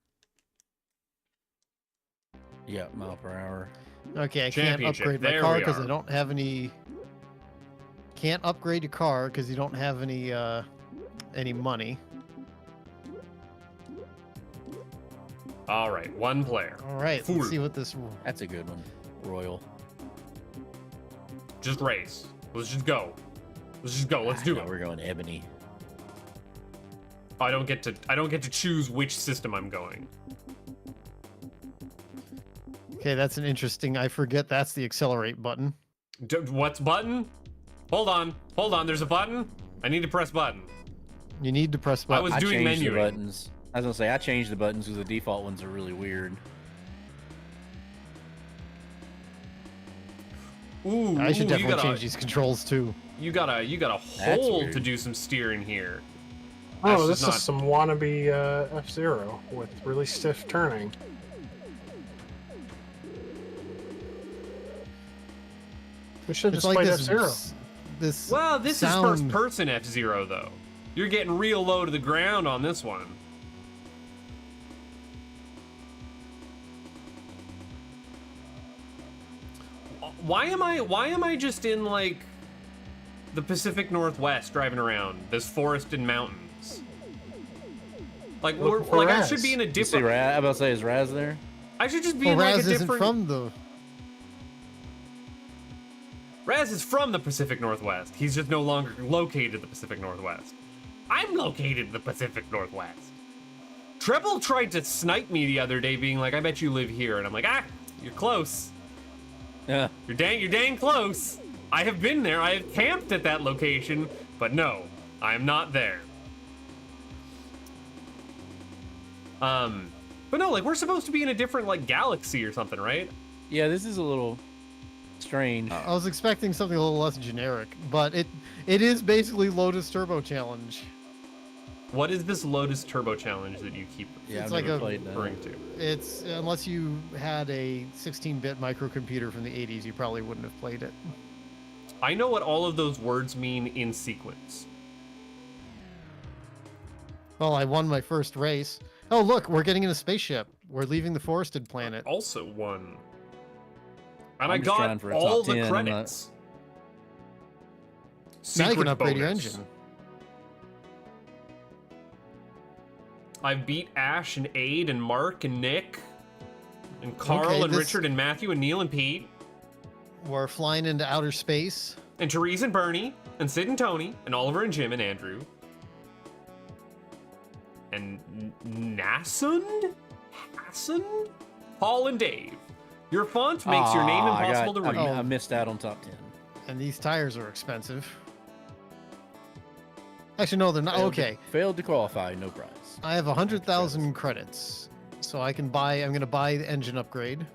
Yep, mile per hour. okay, I can't Championship. upgrade my There car we because I are. don't have any. Can't upgrade your car because you don't have any money. All right, one player. All right, Fool. let's see what this. That's a good one. Royal. Just race. Let's just go. Let's just go. Let's do No, it. we're going ebony. I don't get to choose which system I'm going. Okay, that's an interesting. I forget that's the accelerate button. What's button? Hold on. There's a button. I need to press button. You need to press I button. was I doing changed the menuing. buttons. I was gonna say I changed the buttons because the default ones are really weird. Ooh, I should ooh, definitely change these controls too. You got a That's hole weird. to do some steering here. Oh, That's this just is some wannabe F-Zero with really stiff turning. We should It's just like played this. F-Zero. This. Well, this sound... is first person F-Zero though. You're getting real low to the ground on this one. Why am I just in like the Pacific Northwest driving around this forest and mountains? Like Looking for I Raz. should be in a You see different. Raz? I'm about to say, is Raz there? I should just be Well, in like Raz a isn't different. from the. Raz is from the Pacific Northwest. He's just no longer located in the Pacific Northwest. I'm located in the Pacific Northwest. Treble tried to snipe me the other day, being like, "I bet you live here," and I'm like, "Ah, you're close. Yeah. You're dang close. I have been there. I have camped at that location, but no, I am not there." But no, like we're supposed to be in a different like galaxy or something, right? Yeah, this is a little strange. I was expecting something a little less generic, but it is basically Lotus Turbo Challenge. What is this Lotus Turbo Challenge that you keep Yeah, it's I've like never a- played that. referring to? It's unless you had a 16-bit microcomputer from the 80s, you probably wouldn't have played it. I know what all of those words mean in sequence. Well, I won my first race. Oh, look, we're getting in a spaceship. We're leaving the forested planet. Also won. And I'm I just trying got for a all top the 10, I'm not- credits. Now you can Secret upgrade your bonus. engine. I've beat Ash and Aid and Mark and Nick and Carl Okay, and this- Richard and Matthew and Neil and Pete We're flying into outer space. and Therese and Bernie and Sid and Tony and Oliver and Jim and Andrew and Nasund? Hassan? Paul and Dave. Your font makes your name Aw, impossible to read. I missed out on top 10. And these tires are expensive. Actually, no, they're not. Okay. Failed to qualify, no prize. I have 100,000 credits. So I can buy, I'm going to buy the engine upgrade.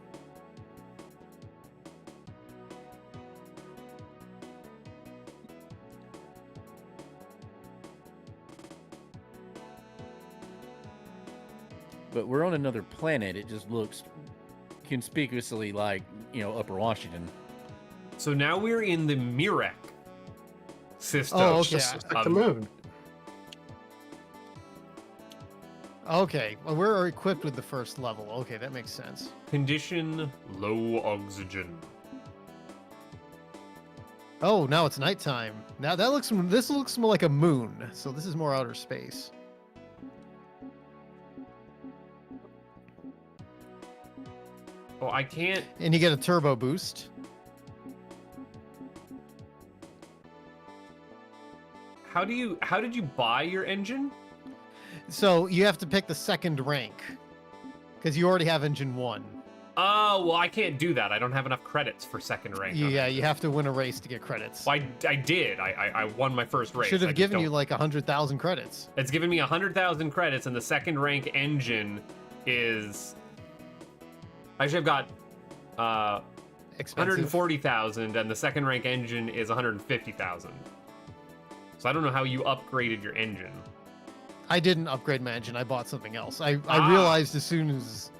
But we're on another planet. It just looks conspicuously like, Upper Washington. So now we're in the Mirek system. Oh, It's okay. just like the moon. Okay, well, we're equipped with the first level. Okay, that makes sense. Condition low oxygen. Oh, now it's nighttime. Now this looks more like a moon. So this is more outer space. Oh, I can't. And you get a turbo boost. How did you buy your engine? So you have to pick the second rank. Because you already have engine 1. Oh, well, I can't do that. I don't have enough credits for second rank. on Yeah, it. you have to win a race to get credits. Well, I did. I won my first race. Should I have just given you don't- like 100,000 credits. It's given me 100,000 credits, and the second rank engine is. I should have got Expensive. 140,000, and the second rank engine is 150,000. So I don't know how you upgraded your engine. I didn't upgrade my engine. I bought something else. I Ah. realized as soon as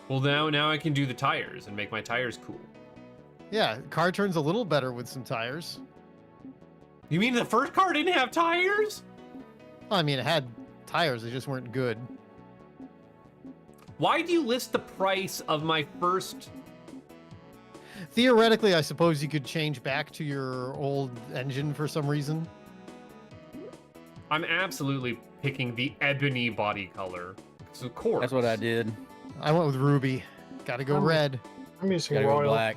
Well, now I can do the tires and make my tires cool. yeah, car turns a little better with some tires. You mean the first car didn't have tires? I mean, it had tires. They just weren't good. Why do you list the price of my first? Theoretically, I suppose you could change back to your old engine for some reason. I'm absolutely picking the ebony body color. So of course. That's what I did. I went with ruby. Got to go red. I'm using Gotta go royal. black.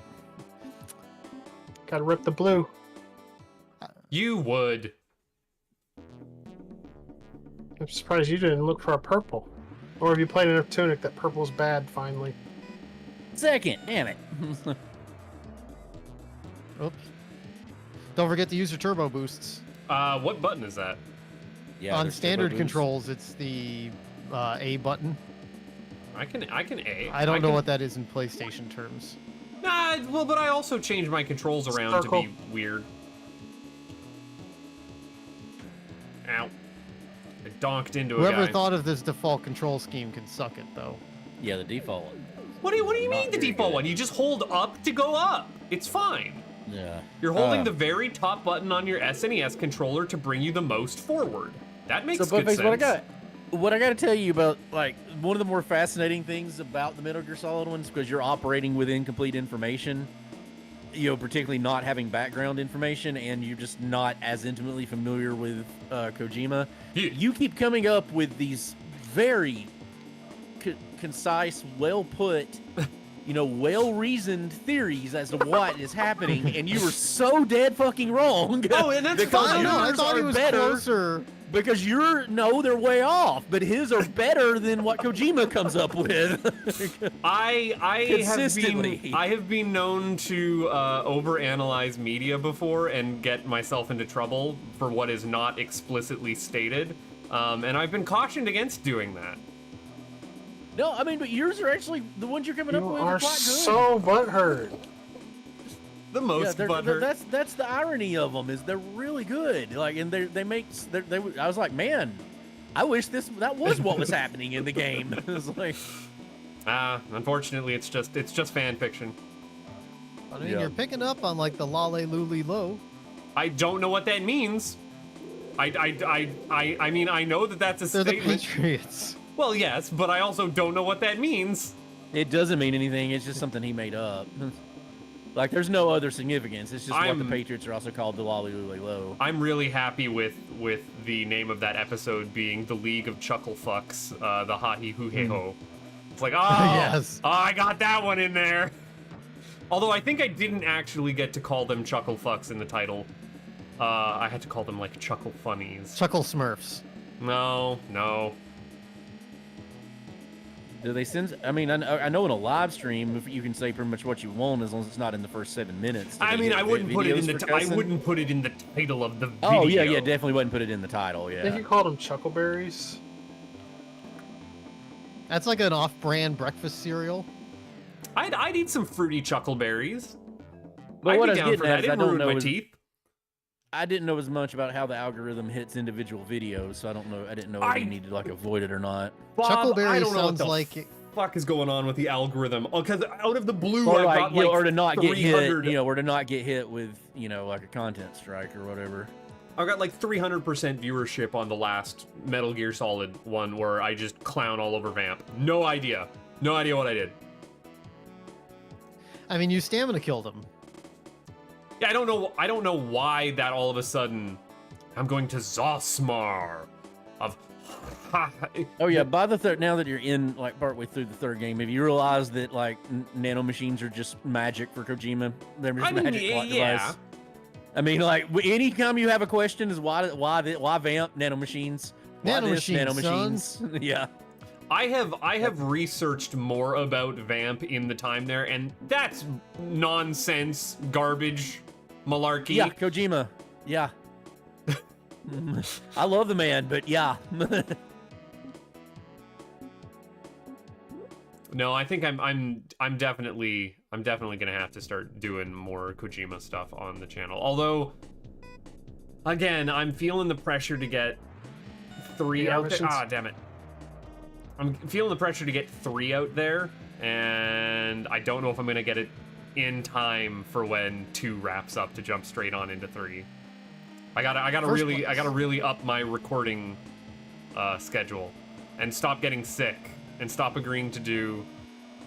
Gotta rip the blue. You would. I'm surprised you didn't look for a purple. Or have you played enough Tunic that purple's bad finally? Second, damn it. Oops. Don't forget to use your turbo boosts. What button is that? Yeah, On there's standard turbo boost. controls, it's the A button. I can A. I don't know can- what that is in PlayStation terms. Nah, well, but I also changed my controls around Circle. to be weird. Ow. I donked into a Whoever guy. thought of this default control scheme can suck it, though. Yeah, the default one. What do you mean Not the very default good. one? You just hold up to go up. It's fine. Yeah. You're holding Uh, the very top button on your SNES controller to bring you the most forward. That makes So, good Buttface, sense. what I got to tell you about, like, one of the more fascinating things about the Metal Gear Solid ones, because you're operating with incomplete information, you know, particularly not having background information, and you're just not as intimately familiar with Kojima. Yeah. You keep coming up with these very concise, well put, you know, well reasoned theories as to what is happening, and you were so dead fucking wrong. Oh, and that's because fine. I know, I yours thought he are was better. closer. Because they're way off, but his are better than what Kojima comes up with. Consistently. I have been known to overanalyze media before and get myself into trouble for what is not explicitly stated, and I've been cautioned against doing that. No, I mean, but yours are actually the ones you're coming up You with are are quite good. so butthurt. The Yeah, most butthurt. that's the irony of them is they're really good. Like, and I was like, man, I wish that was what was happening in the game. It's like, Unfortunately, it's just fan fiction. I mean, Yeah. you're picking up on like the lale luli low. I don't know what that means. I mean, I know that that's a They're the statement. Patriots. Well, yes, but I also don't know what that means. it doesn't mean anything. It's just something he made up. Like, there's no other significance. It's just what the I'm- Patriots are also called the Lolly Lully Low. I'm really happy with the name of that episode being the League of Chuckle Fucks, the Ha He Hoo Hey Ho. It's like, oh, Yes. oh, I got that one in there. Although I think I didn't actually get to call them Chuckle Fucks in the title. I had to call them like Chuckle Funnies. Chuckle Smurfs. No. Do they send? I mean, I know in a live stream, if you can say pretty much what you want as long as it's not in the first 7 minutes. Do I they mean, get I wouldn't put it in videos the for I cussing? wouldn't put it in the title of the video. Oh yeah, definitely wouldn't put it in the title. I think Yeah. you called them Chuckleberries. That's like an off-brand breakfast cereal. I'd eat some fruity chuckleberries. But I'd what be I was down getting for at that. is It I don't ruined know my is- teeth. I didn't know as much about how the algorithm hits individual videos, so I didn't know if you needed to like avoid it or not. Bob, I Chuckleberry don't know what sounds the like fuck is going on with the algorithm? Oh, because out of the blue, Or I've like, got you know, like or to not get 300 hit, or to not get hit with, like a content strike or whatever. I've got like 300% viewership on the last Metal Gear Solid one where I just clown all over Vamp. No idea what I did. I mean, you stamina killed him. Yeah, I don't know why that all of a sudden I'm going to Zosmar of Oh yeah, by the third, now that you're in like partway through the third game, have you realized that like nanomachines are just magic for Kojima? They're just I mean, magic plot yeah. device. I mean, like anytime you have a question is why Vamp nanomachines? Why this, Nanomachines, nanomachines? Yeah. I have researched more about Vamp in the time there, and that's nonsense, garbage, malarkey. Yeah, Kojima. Yeah. I love the man, but yeah. No, I think I'm definitely gonna have to start doing more Kojima stuff on the channel. Although, again, I'm feeling the pressure to get 3 Yeah, out there. missions. Ah, damn it. I'm feeling the pressure to get 3 out there, and I don't know if I'm gonna get it in time for when 2 wraps up to jump straight on into 3. I gotta really up my recording schedule and stop getting sick and stop agreeing to do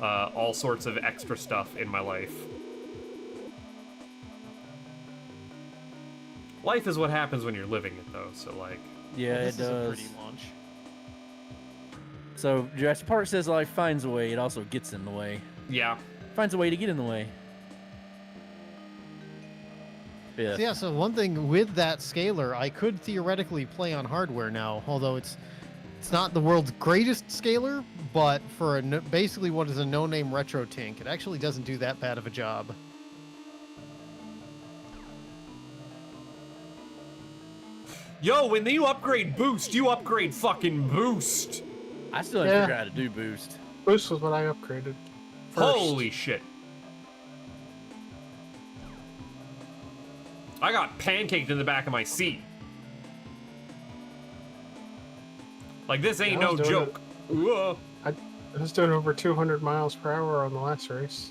all sorts of extra stuff in my life. Life is what happens when you're living it, though, so like... Yeah, This it is a does. pretty launch. So Jurassic Park says life finds a way, it also gets in the way. Yeah. Finds a way to get in the way. Yeah. So yeah, so one thing with that scaler, I could theoretically play on hardware now, although it's not the world's greatest scaler, but for basically what is a no-name retro tank, it actually doesn't do that bad of a job. Yo, when you upgrade Boost, you upgrade fucking Boost! I still haven't Yeah. figured out how to do boost. Boost was what I upgraded. First. Holy shit. I got pancaked in the back of my seat. Like, this ain't I no was doing joke. Whoa. I was doing over 200 miles per hour on the last race.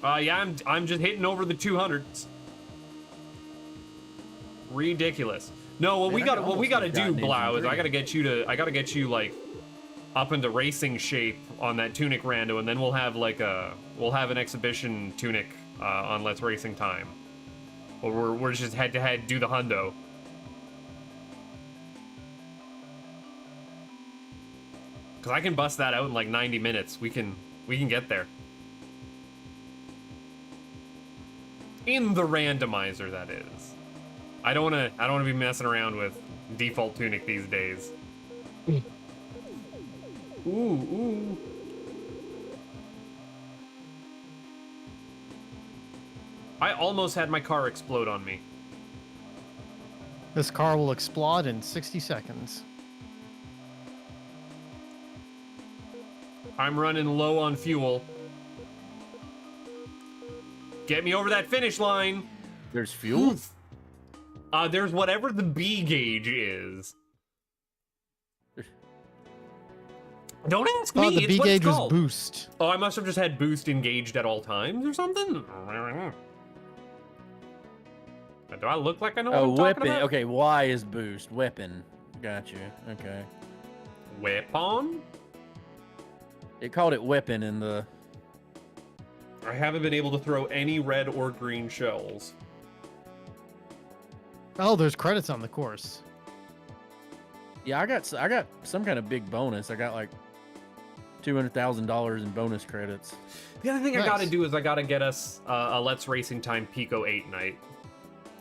Yeah, I'm just hitting over the 200s. Ridiculous. No, what Man, we I got could what we almost got to have do, gotten into Blau, is three. I got to get you like up into racing shape on that Tunic rando, and then we'll have an exhibition Tunic on Let's Racing Time. Or we're just head to head do the hundo. Cause I can bust that out in like 90 minutes. We can get there. In the randomizer, that is. I don't wanna be messing around with default Tunic these days. Ooh. I almost had my car explode on me. This car will explode in 60 seconds. I'm running low on fuel. Get me over that finish line. There's fuel? There's whatever the B gauge is. Don't ask me. Oh, the it's B what it's gauge was called. boost. Oh, I must have just had boost engaged at all times or something. Do I look like I know what Oh, I'm talking weapon. about? Okay, Y is boost. Weapon. Gotcha. Okay. Weapon? It called it weapon in the... I haven't been able to throw any red or green shells. Oh, there's credits on the course. Yeah, I got some kind of big bonus. I got like $200,000 in bonus credits. The other thing I gotta Nice. do is I gotta get us a Let's Racing Time Pico 8 night.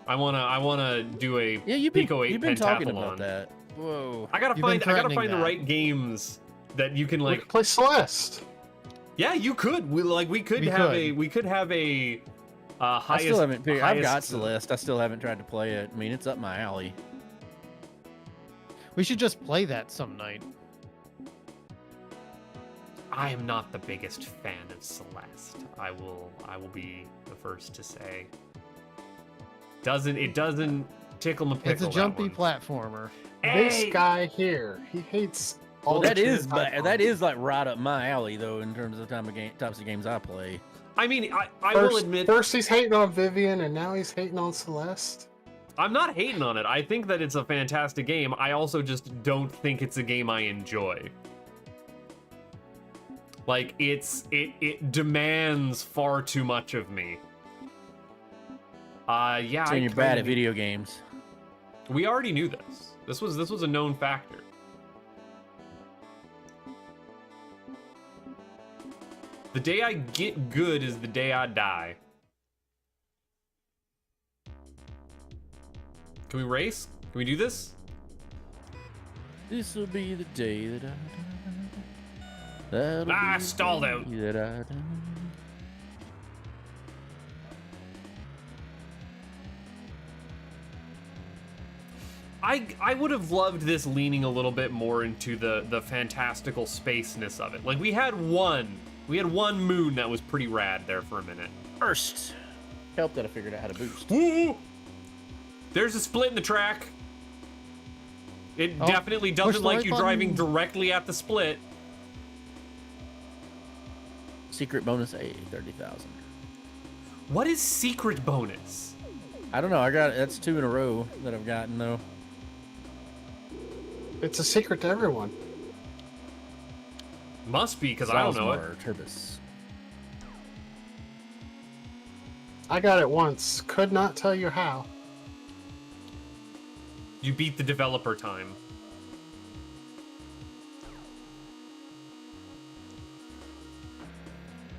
I wanna do a Yeah, you've Pico 8 been talking pentathlon. about that. Whoa. I gotta You've been find the threatening right that. games that you can We like. could play Celeste. Yeah, you could. We could have a highest. I still haven't figured. I've got highest- Celeste. I still haven't tried to play it. I mean, it's up my alley. We should just play that some night. I am not the biggest fan of Celeste. I will be the first to say. It doesn't tickle my pickle. It's a that jumpy one. platformer. This Hey! guy here, he hates all Well, the that is, true but that is like right up my alley though in terms of types of games I play. I mean, I will admit, First he's hating on Vivian, and now he's hating on Celeste. I'm not hating on it. I think that it's a fantastic game. I also just don't think it's a game I enjoy. Like it demands far too much of me. Yeah. So you're bad at video games. We already knew this. This was a known factor. The day I get good is the day I die. Can we race? Can we do this? This'll be the day that that'll Ah, be the stalled day out. That I die. I would have loved this leaning a little bit more into the fantastical spaceness of it. Like we had one moon that was pretty rad there for a minute. First, help that I figured out how to boost. Woo! There's a split in the track. It definitely push doesn't the like right you button. driving directly at the split. Secret bonus A, 30,000. What is secret bonus? I don't know. I got that's 2 in a row that I've gotten though. It's a secret to everyone. Must be, because I don't know it. Zalzmar Turbis. I got it once. Could not tell you how. You beat the developer time.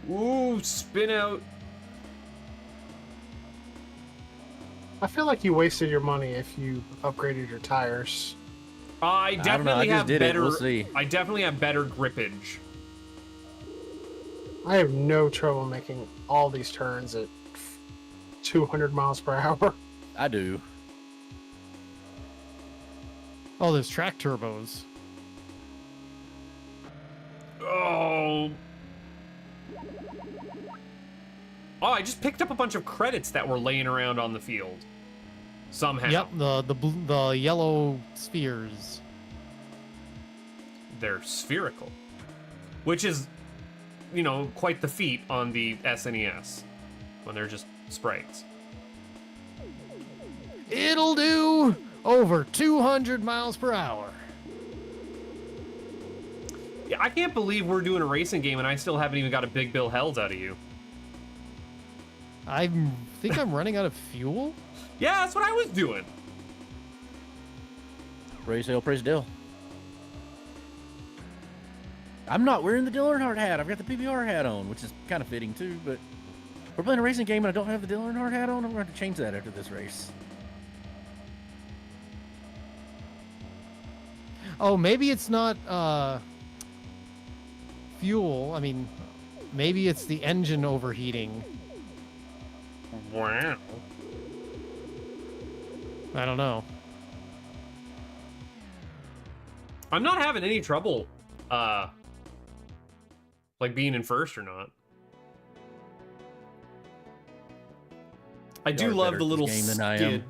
Ooh, spin out. I feel like you wasted your money if you upgraded your tires. I don't know, I definitely just have did it, better. we'll see. I definitely have better grippage. I have no trouble making all these turns at 200 miles per hour. I do. Oh, there's track turbos. Oh. Oh, I just picked up a bunch of credits that were laying around on the field. Somehow. Yep, the yellow spheres. They're spherical. Which is, you know, quite the feat on the SNES. When they're just sprites. It'll do over 200 miles per hour. Yeah, I can't believe we're doing a racing game and I still haven't even got a Big Bill Hells out of you. I think I'm running out of fuel. Yeah, that's what I was doing. Praise Hill, praise Dill. I'm not wearing the Dale Earnhardt hat. I've got the PBR hat on, which is kind of fitting too, but we're playing a racing game and I don't have the Dale Earnhardt hat on. I'm going to have to change that after this race. Oh, maybe it's not fuel. I mean, maybe it's the engine overheating. Wow. I don't know. I'm not having any trouble, like being in first or not. I do You're love better the at little this game than I am. skid.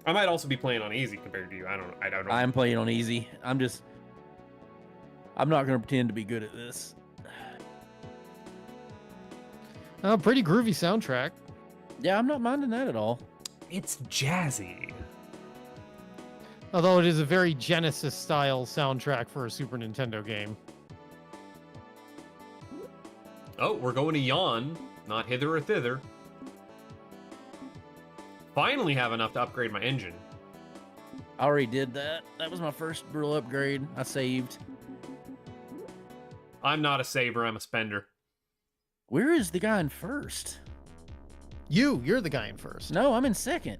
I might also be playing on easy compared to you. I don't know. I'm playing on easy. I'm not going to pretend to be good at this. Oh, pretty groovy soundtrack. Yeah, I'm not minding that at all. It's jazzy. Although it is a very Genesis style soundtrack for a Super Nintendo game. Oh, we're going to yawn, not hither or thither. Finally have enough to upgrade my engine. I already did that. That was my first real upgrade. I saved. I'm not a saver, I'm a spender. Where is the guy in first? You're the guy in first. No, I'm in second.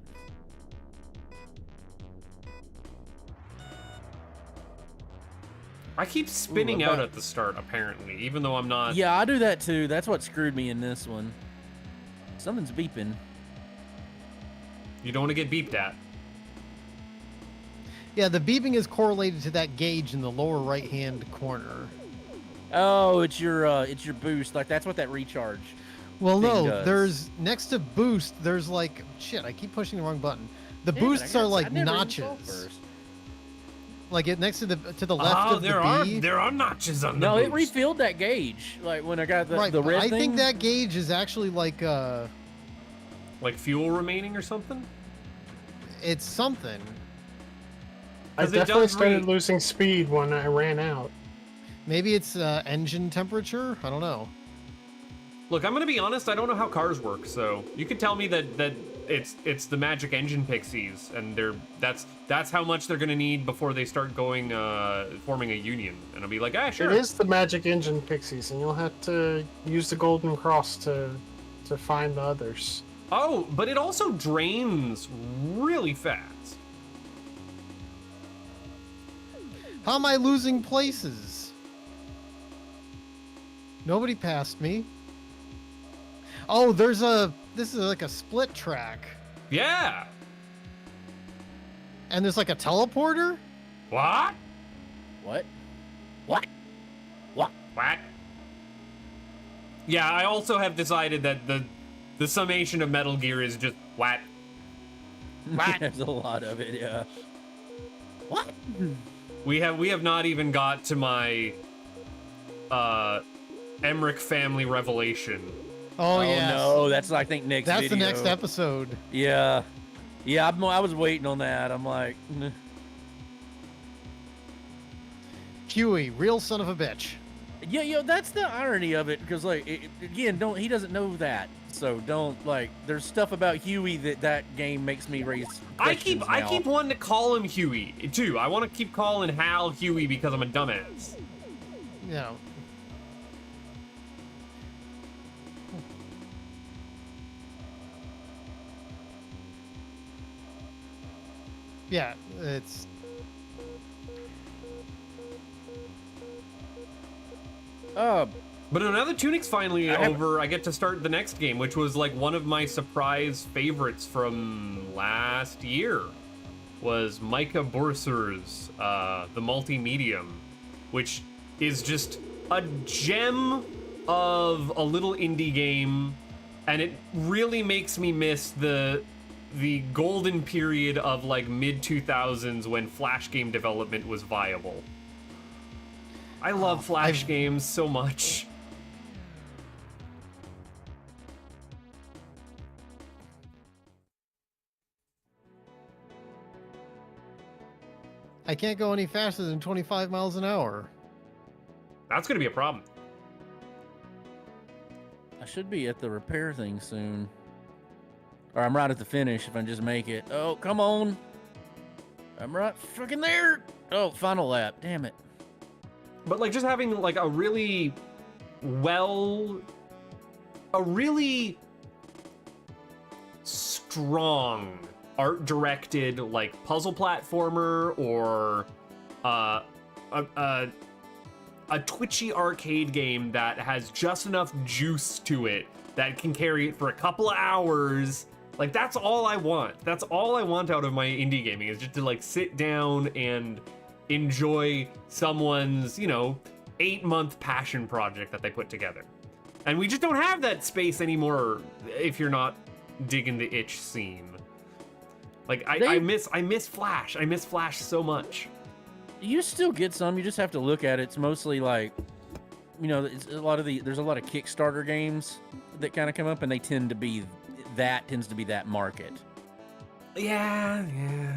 I keep spinning Ooh, out about- at the start, apparently, even though I'm not. Yeah, I do that too. That's what screwed me in this one. Something's beeping. You don't want to get beeped at. Yeah, the beeping is correlated to that gauge in the lower right-hand corner. Oh, it's your boost. Like that's what that recharge. Well, thing no, does. there's next to boost, there's like shit. I keep pushing the wrong button. The Damn it, boosts I are got- like I never even saw notches. first. Like it next to the left Oh, of there the are B. there are notches on the No, it boost. refilled that gauge. Like when I got the, Right, the but red I thing. think that gauge is actually like Like fuel remaining or something? it's something. I 'Cause it definitely does started read- losing speed when I ran out. Maybe it's engine temperature. I don't know. Look, I'm gonna be honest. I don't know how cars work, so you could tell me that it's the magic engine pixies, and that's how much they're gonna need before they start going forming a union. And I'll be like, ah, sure. It is the magic engine pixies, and you'll have to use the golden cross to find the others. Oh, but it also drains really fast. How am I losing places? Nobody passed me. Oh, this is like a split track. Yeah. And there's like a teleporter? What? What? What? What? What? Yeah, I also have decided that the summation of Metal Gear is just what? What? There's a lot of it, yeah. What? We have not even got to my Emmerich family revelation. Oh, yeah. No, that's I think next That's video. the next episode. Yeah. Yeah, I was waiting on that. I'm like, Huey, real son of a bitch. yeah, that's the irony of it, because like again, he doesn't know that, so don't like. There's stuff about Huey that game makes me raise. I keep questions now. wanting to call him Huey too. I want to keep calling Hal Huey because I'm a dumbass. You know. Yeah, it's But now the tunic's finally I have- over, I get to start the next game, which was like one of my surprise favorites from last year. Was Micah Borser's The Multi-Medium, which is just a gem of a little indie game, and it really makes me miss the golden period of like mid-2000s when Flash game development was viable. I love Flash games so much. I can't go any faster than 25 miles an hour. That's gonna be a problem. I should be at the repair thing soon, or I'm right at the finish if I just make it. Oh, come on! I'm right fucking there. Oh, final lap. Damn it. But like just having like a really strong art directed like puzzle platformer or a twitchy arcade game that has just enough juice to it that can carry it for a couple of hours. Like that's all I want. That's all I want out of my indie gaming is just to like sit down and enjoy someone's, 8-month passion project that they put together. And we just don't have that space anymore if you're not digging the itch scene. Like I miss Flash. I miss Flash so much. You still get some. You just have to look at it. It's mostly like, it's there's a lot of Kickstarter games that kind of come up, and they tends to be that market. Yeah.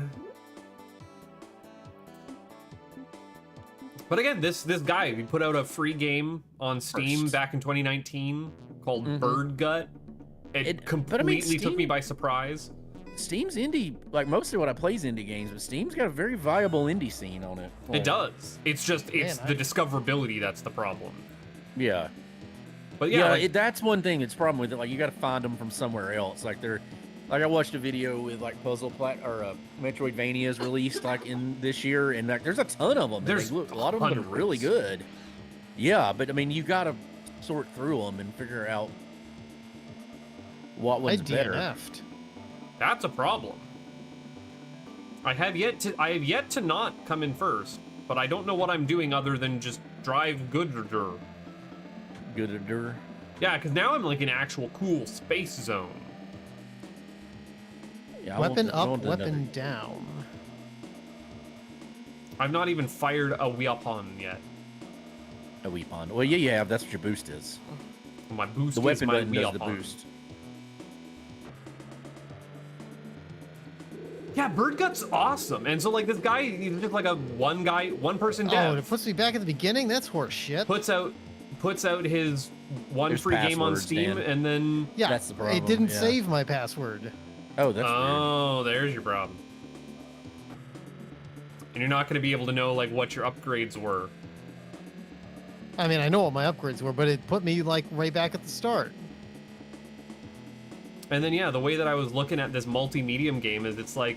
But again, this guy, he put out a free game on Steam back in 2019 called Bird Gut. It completely took me by surprise. Steam's indie, like most of what I play is indie games, but Steam's got a very viable indie scene on it. It does. It's just, the discoverability that's the problem. Yeah. But yeah, that's one thing that's problem with it. Like you got to find them from somewhere else. Like I watched a video with like Metroidvania's released like in this year, and like there's a ton of them. There's a lot of them that are really good. Yeah, but I mean you got to sort through them and figure out what one's better. DNF'd. That's a problem. I have yet to not come in first, but I don't know what I'm doing other than just drive gooder. Gooder. Yeah, because now I'm like in actual cool space zone. Yeah, Weapon up, weapon down. I've not even fired a weapon yet. A weapon. Well, yeah, that's what your boost is. My boost The is weapon my button does the weapon. boost. Yeah, Bird Gut's awesome. And so like this guy, he's just like a one person dev. Oh, it puts me back at the beginning? That's horse shit. puts out his one There's free game on passwords, Steam, Dan. and then Yeah, That's the problem, it didn't yeah. save my password. Oh, that's weird. oh, there's your problem. And you're not going to be able to know like what your upgrades were. I mean, I know what my upgrades were, but it put me like right back at the start. And then yeah, the way that I was looking at this multi-medium game is it's like,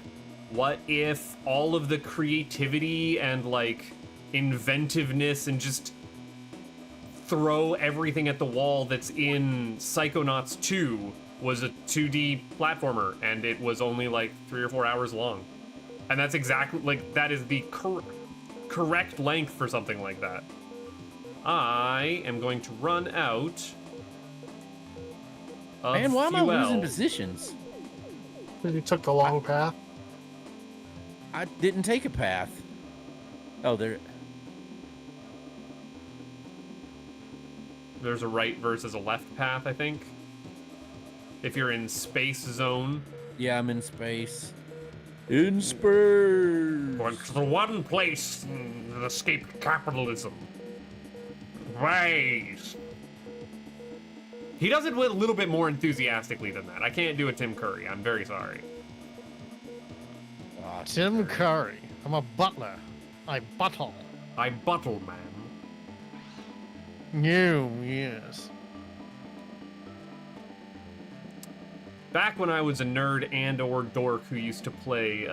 what if all of the creativity and like inventiveness and just throw everything at the wall that's in Psychonauts 2 was a 2D platformer, and it was only like 3 or 4 hours long. And that's exactly, like, that is the correct length for something like that. I am going to run out of Man, why am I losing fuel. positions? You took the long path. I didn't take a path. Oh, there. There's a right versus a left path, I think. If you're in space zone. Yeah, I'm in space. In space. Going to the one place that escaped capitalism. Ways. He does it a little bit more enthusiastically than that. I can't do a Tim Curry. I'm very sorry. Oh, Tim Curry. I'm a butler. I buttle. I buttle, man. You, yes. Back when I was a nerd and or dork who used to play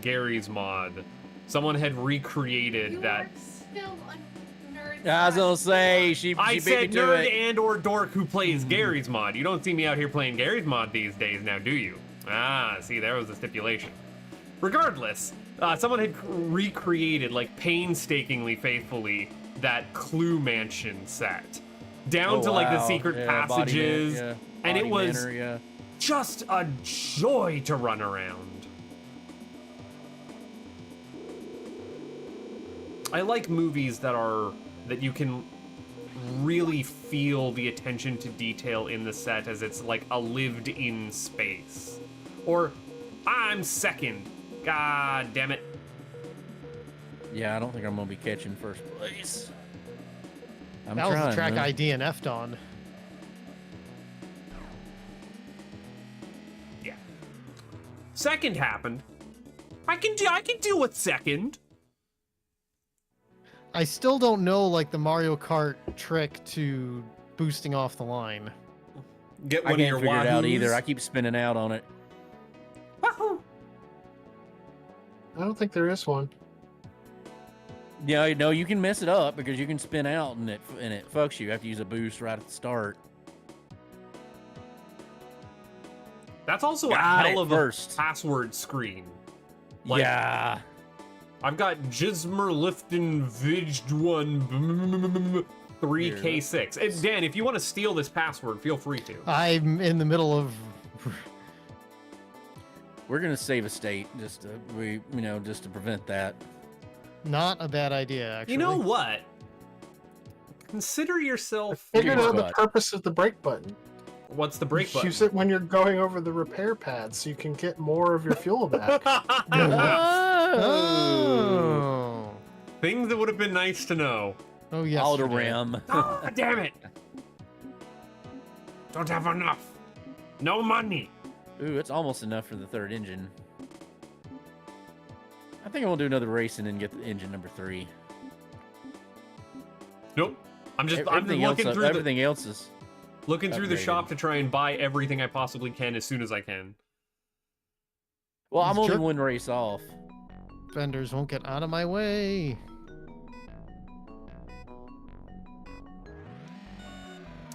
Gary's Mod, someone had recreated You that. are still a nerd. I was gonna say she I beat said me to nerd it. and or dork who plays Gary's Mod. You don't see me out here playing Gary's Mod these days now, do you? Ah, see, there was the stipulation. Regardless, someone had recreated, like, painstakingly faithfully, that Clue Mansion set. Down to, like, the secret passages. And it was just a joy to run around. I like movies that you can really feel the attention to detail in the set as it's like a lived in space. Or I'm second. God damn it. Yeah, I don't think I'm gonna be catching first place. I'm That was trying, the track man. I DNF'd on. Yeah. Second happened. I can deal with second. I still don't know, like, the Mario Kart trick to boosting off the line. Get I one of can't your figure it out wahoos. either. I keep spinning out on it. Wahoo! I don't think there is one. Yeah, no, you can mess it up because you can spin out and it fucks you. You have to use a boost right at the start. That's also Got a hell it of first. a password screen. Like, Yeah. I've got Jizmer Lifton Vidged 1 3K6. And Dan, if you want to steal this password, feel free to. I'm in the middle of... We're gonna save a state just to prevent that. Not a bad idea, actually. You know what? Consider yourself. Figured out the But- purpose of the brake button. What's the brake button? Use it when you're going over the repair pad so you can get more of your fuel back. Oh. Things that would have been nice to know. Oh, yes. Auto ram. Ah, damn it! Don't have enough. No money. Ooh, it's almost enough for the third engine. I think I will do another race and then get the engine number 3. Nope. I'm Everything looking through everything else is. looking through the upgraded. shop to try and buy everything I possibly can as soon as I can. Well, I'm These only jerk- one race off. Vendors won't get out of my way.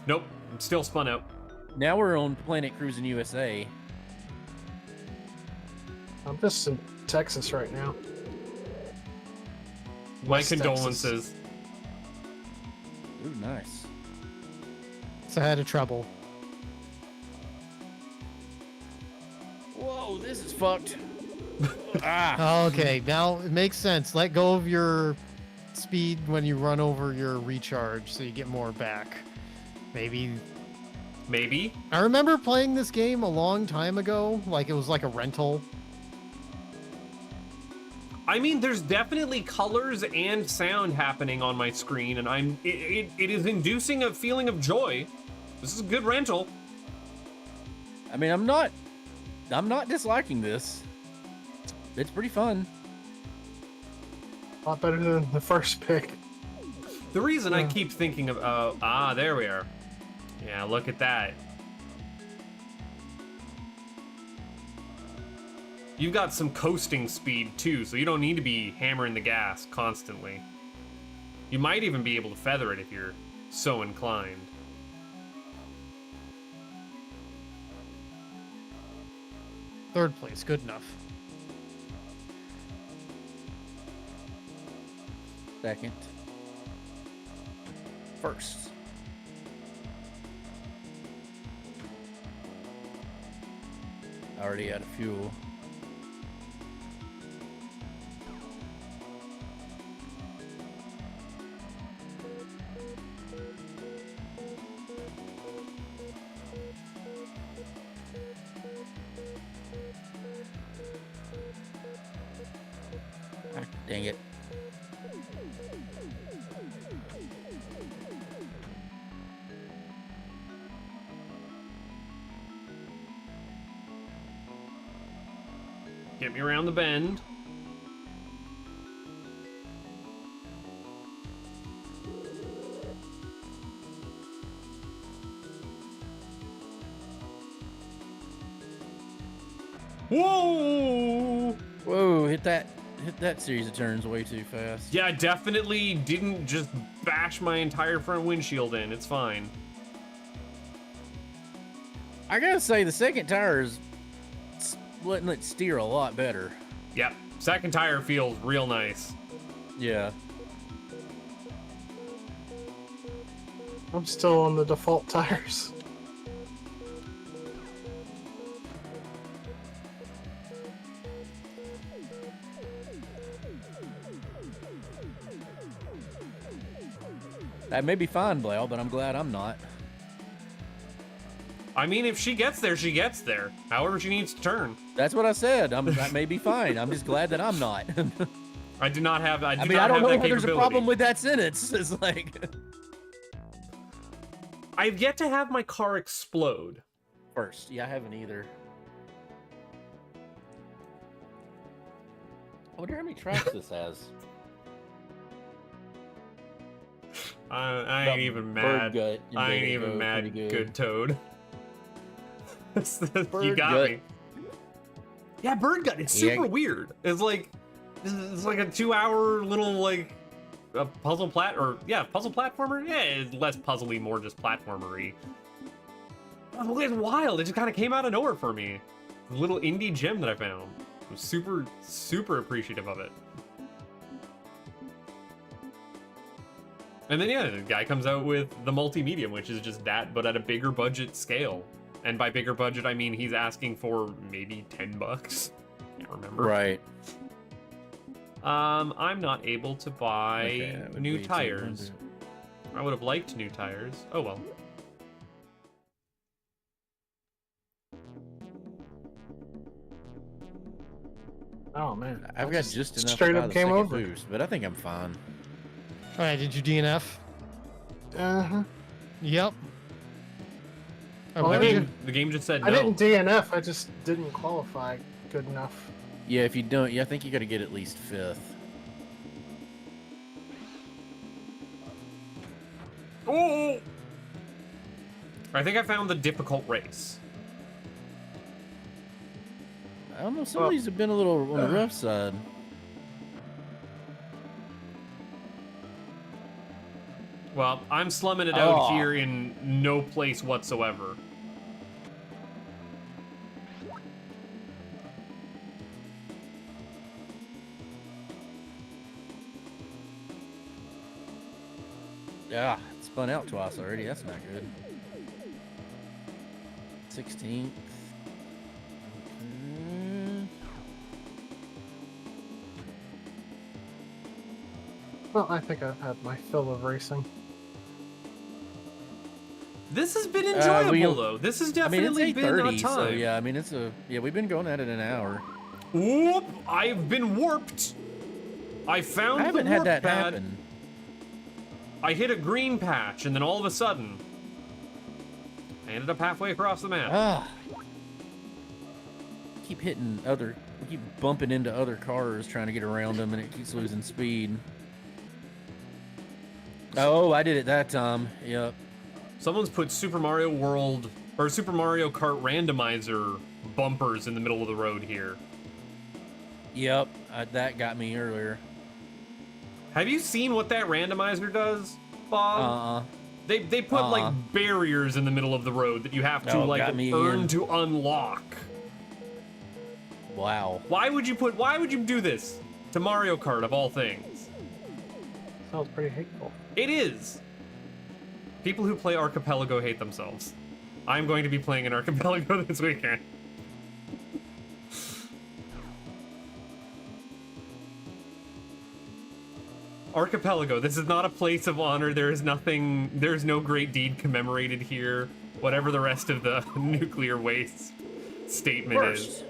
Nope. I'm still spun out. Now we're on Planet Cruising USA. I'm just in Texas right now. My West condolences. Ooh, nice. So I had a trouble. Whoa, this is fucked. Ah, Okay, now it makes sense. Let go of your speed when you run over your recharge so you get more back. Maybe. Maybe. I remember playing this game a long time ago, like it was like a rental. I mean, there's definitely colors and sound happening on my screen, and it is inducing a feeling of joy. This is a good rental. I mean, I'm not disliking this. It's pretty fun. A lot better than the first pick. The reason I Yeah. keep thinking of, there we are. Yeah, look at that. You've got some coasting speed too, so you don't need to be hammering the gas constantly. You might even be able to feather it if you're so inclined. Third place, good enough. Second. First. Already out of fuel. Ah, dang it. Get me around the bend. Whoa! Whoa, hit that series of turns way too fast. Yeah, I definitely didn't just bash my entire front windshield in. It's fine. I gotta say, the second tire is letting it steer a lot better. Yep. Second tire feels real nice. Yeah. I'm still on the default tires. That may be fine, Blail, but I'm glad I'm not. I mean, if she gets there, she gets there. However she needs to turn. That's what I said. That may be fine. I'm just glad that I'm not. I do not have. I I don't know have if that there's a capability. problem with that sentence. It's like I've yet to have my car explode. first. Yeah, I haven't either. I wonder how many tracks this has. I About ain't even bird mad. gut, you I made ain't it even go mad. pretty Good Toad. You Bird got gut. me. Yeah, bird gut. It's Yeah. super weird. It's like a 2-hour little like a puzzle puzzle platformer. Yeah, it's less puzzly, more just platformery. Oh, it's wild. It just kind of came out of nowhere for me. A little indie gem that I found. I'm super appreciative of it. And then yeah, the guy comes out with the multi-medium, which is just that, but at a bigger budget scale. And by bigger budget, I mean he's asking for maybe $10. Can't remember. Right. I'm not able to buy Okay, that would new be tires. 200. I would have liked new tires. Oh well. Oh man, I've I got just enough straight to up buy the game second over. boost, but I think I'm fine. All right, did you DNF? Uh-huh. Yep. Oh, Well, what I did you- didn't- The game just said no. I didn't DNF. I just didn't qualify good enough. Yeah, if you don't, I think you got to get at least fifth. Oh! I think I found the difficult race. I don't know. Some of these have been a little on the rough side. Well, I'm slumming it out Oh. here in no place whatsoever. Yeah, it spun out twice already. That's not good. 16th. Well, I think I've had my fill of racing. This has been enjoyable, we'll- though. This has I mean, it's definitely been a 8:30, time. so yeah. I mean, we've been going at it an hour. Whoop! I've been warped. I found I haven't the had warp that pad. happen. I hit a green patch, and then all of a sudden, I ended up halfway across the map. Ah. Keep we keep bumping into other cars trying to get around them, and it keeps losing speed. Oh, I did it that time. Yep. Someone's put Super Mario World or Super Mario Kart randomizer bumpers in the middle of the road here. Yep. That got me earlier. Have you seen what that randomizer does, Bob? Uh-uh. They put like barriers in the middle of the road that you have to Oh, like got me earn again. to unlock. Wow. Why would you do this to Mario Kart of all things? Sounds pretty hateful. It is. People who play Archipelago hate themselves. I'm going to be playing an Archipelago this weekend. Archipelago, this is not a place of honor. There's no great deed commemorated here. Whatever the rest of the nuclear waste statement is.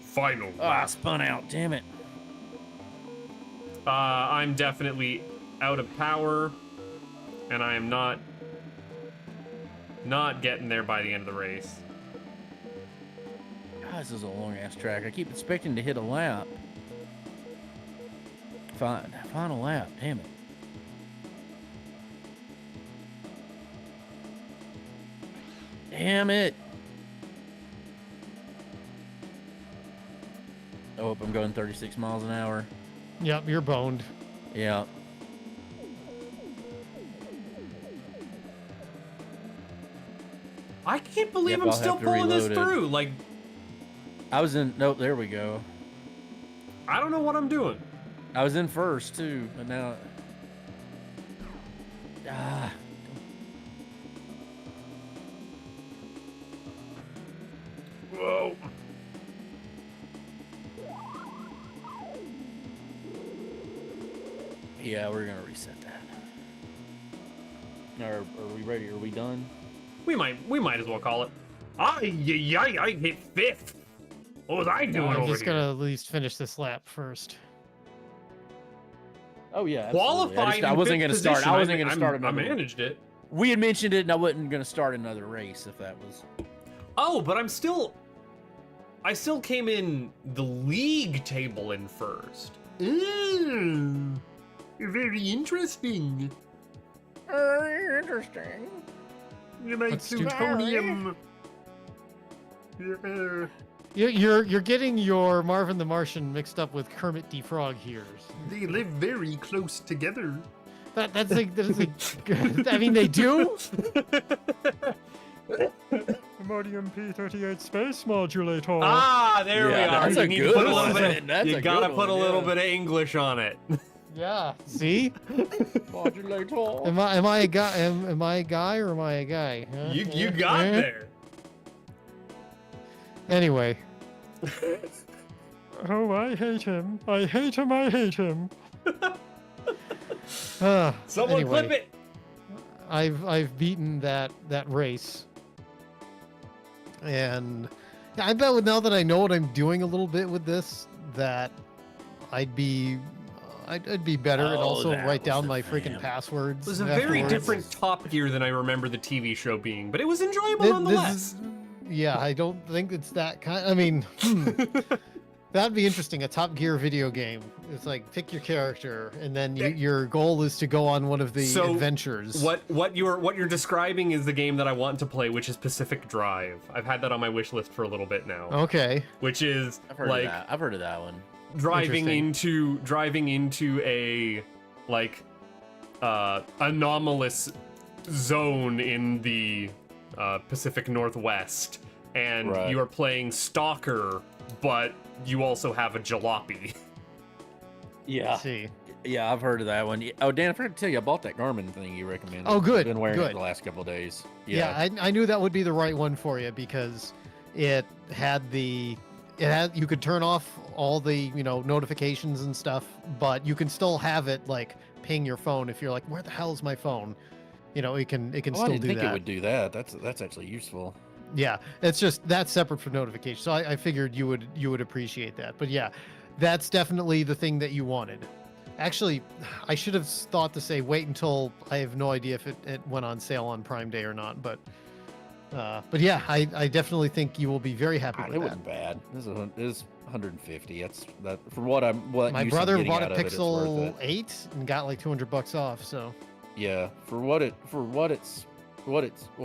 Final Oh, I lap. spun out. Damn it. I'm definitely out of power, and I am not getting there by the end of the race. God, this is a long ass track. I keep expecting to hit a lap. Fine. Final lap. Damn it. Damn it. I hope I'm going 36 miles an hour. Yep, you're boned. Yeah. I can't believe Yep, I'm I'll still have to pulling this reload it. through. Like, I was in. Nope, there we go. I don't know what I'm doing. I was in first, too, but now. Ah. Whoa. Yeah, we're gonna reset that. Are we ready? Are we done? We might as well call it. I hit fifth. What was I doing I'm over just here? gonna at least finish this lap first. Oh yeah, absolutely. Qualified. I wasn't gonna start. I wasn't gonna start I another. managed it. We had mentioned it, and I wasn't gonna start another race if that was. Oh, but I still came in the league table in first. Ooh, very interesting. Very interesting. You make That's stupid. plutonium. Yeah. You're getting your Marvin the Martian mixed up with Kermit the Frog here. They live very close together. That's like I mean they do. Modium P38 space modulator. Ah, there we Yeah, are. that's You a need to good put a little one. bit. That's You a gotta good put a one, little yeah. bit of English on it. Yeah. See? Modulator. Am I a guy? Am I a guy or am I a guy? Huh? You got Eh? there. Anyway. Oh, I hate him. I hate him. I hate him. Someone anyway, clip it. I've beaten that race, and I bet now that I know what I'm doing a little bit with this, that I'd be better and Oh, also that write was down the my freaking fan. passwords. It was a very afterwards. different Top Gear than I remember the TV show being, but it was enjoyable This nonetheless. is, yeah, I don't think it's that kind. I mean, that'd be interesting. A Top Gear video game. It's like pick your character, and then your goal is to go on one of the So, adventures. What you're describing is the game that I want to play, which is Pacific Drive. I've had that on my wish list for a little bit now. Okay. Which is I've heard like of that. I've heard of that one. driving Interesting. into a like anomalous zone in the Pacific Northwest, and Right. you are playing Stalker, but you also have a jalopy. Yeah. See. Yeah, I've heard of that one. Oh, Dan, I forgot to tell you, I bought that Garmin thing you recommended. Oh, good, I've been wearing it good. the last couple of days. Yeah, I knew that would be the right one for you because it had you could turn off all the notifications and stuff, but you can still have it like ping your phone if you're like, where the hell is my phone? It can Oh, I still didn't do think that. it would do that. That's actually useful. Yeah, it's just that's separate from notifications. So I figured you would appreciate that. But yeah, that's definitely the thing that you wanted. Actually, I should have thought to say wait until I have no idea if it went on sale on Prime Day or not. But yeah, I definitely think you will be very happy God, with it that. wasn't bad. This is 150. That's that for what My use I'm brother getting bought a out of it, it's worth Pixel it. 8 and got like $200 off. So Yeah, what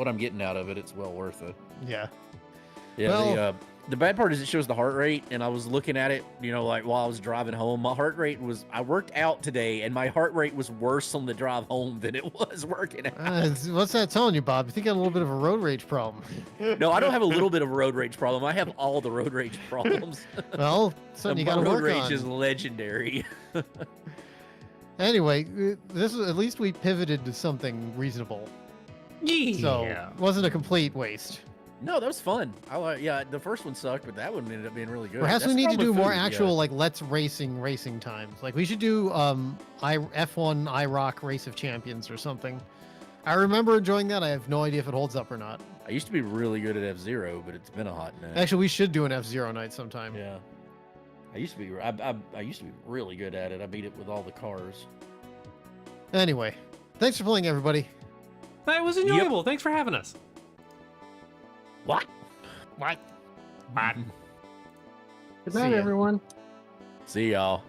I'm getting out of it, it's well worth it. yeah. Yeah, Well- the bad part is it shows the heart rate, and I was looking at it, like while I was driving home. My heart rate was, I worked out today, and my heart rate was worse on the drive home than it was working out. What's that telling you, Bob? You think you got a little bit of a road rage problem? No, I don't have a little bit of a road rage problem. I have all the road rage problems. Well, something you got to road work rage on. is legendary. Anyway, this was, at least we pivoted to something reasonable. Yeah. So it wasn't a complete waste. No, that was fun. The first one sucked, but that one ended up being really good. Perhaps we That's need to the do problem more with food, actual like let's racing times. Like we should do F1 IROC Race of Champions or something. I remember enjoying that. I have no idea if it holds up or not. I used to be really good at F-Zero, but it's been a hot minute. Actually, we should do an F-Zero night sometime. Yeah. I used to be really good at it. I beat it with all the cars. Anyway, thanks for playing, everybody. That was enjoyable. Thanks for having us. What? What? Good See night, ya. everyone. See y'all.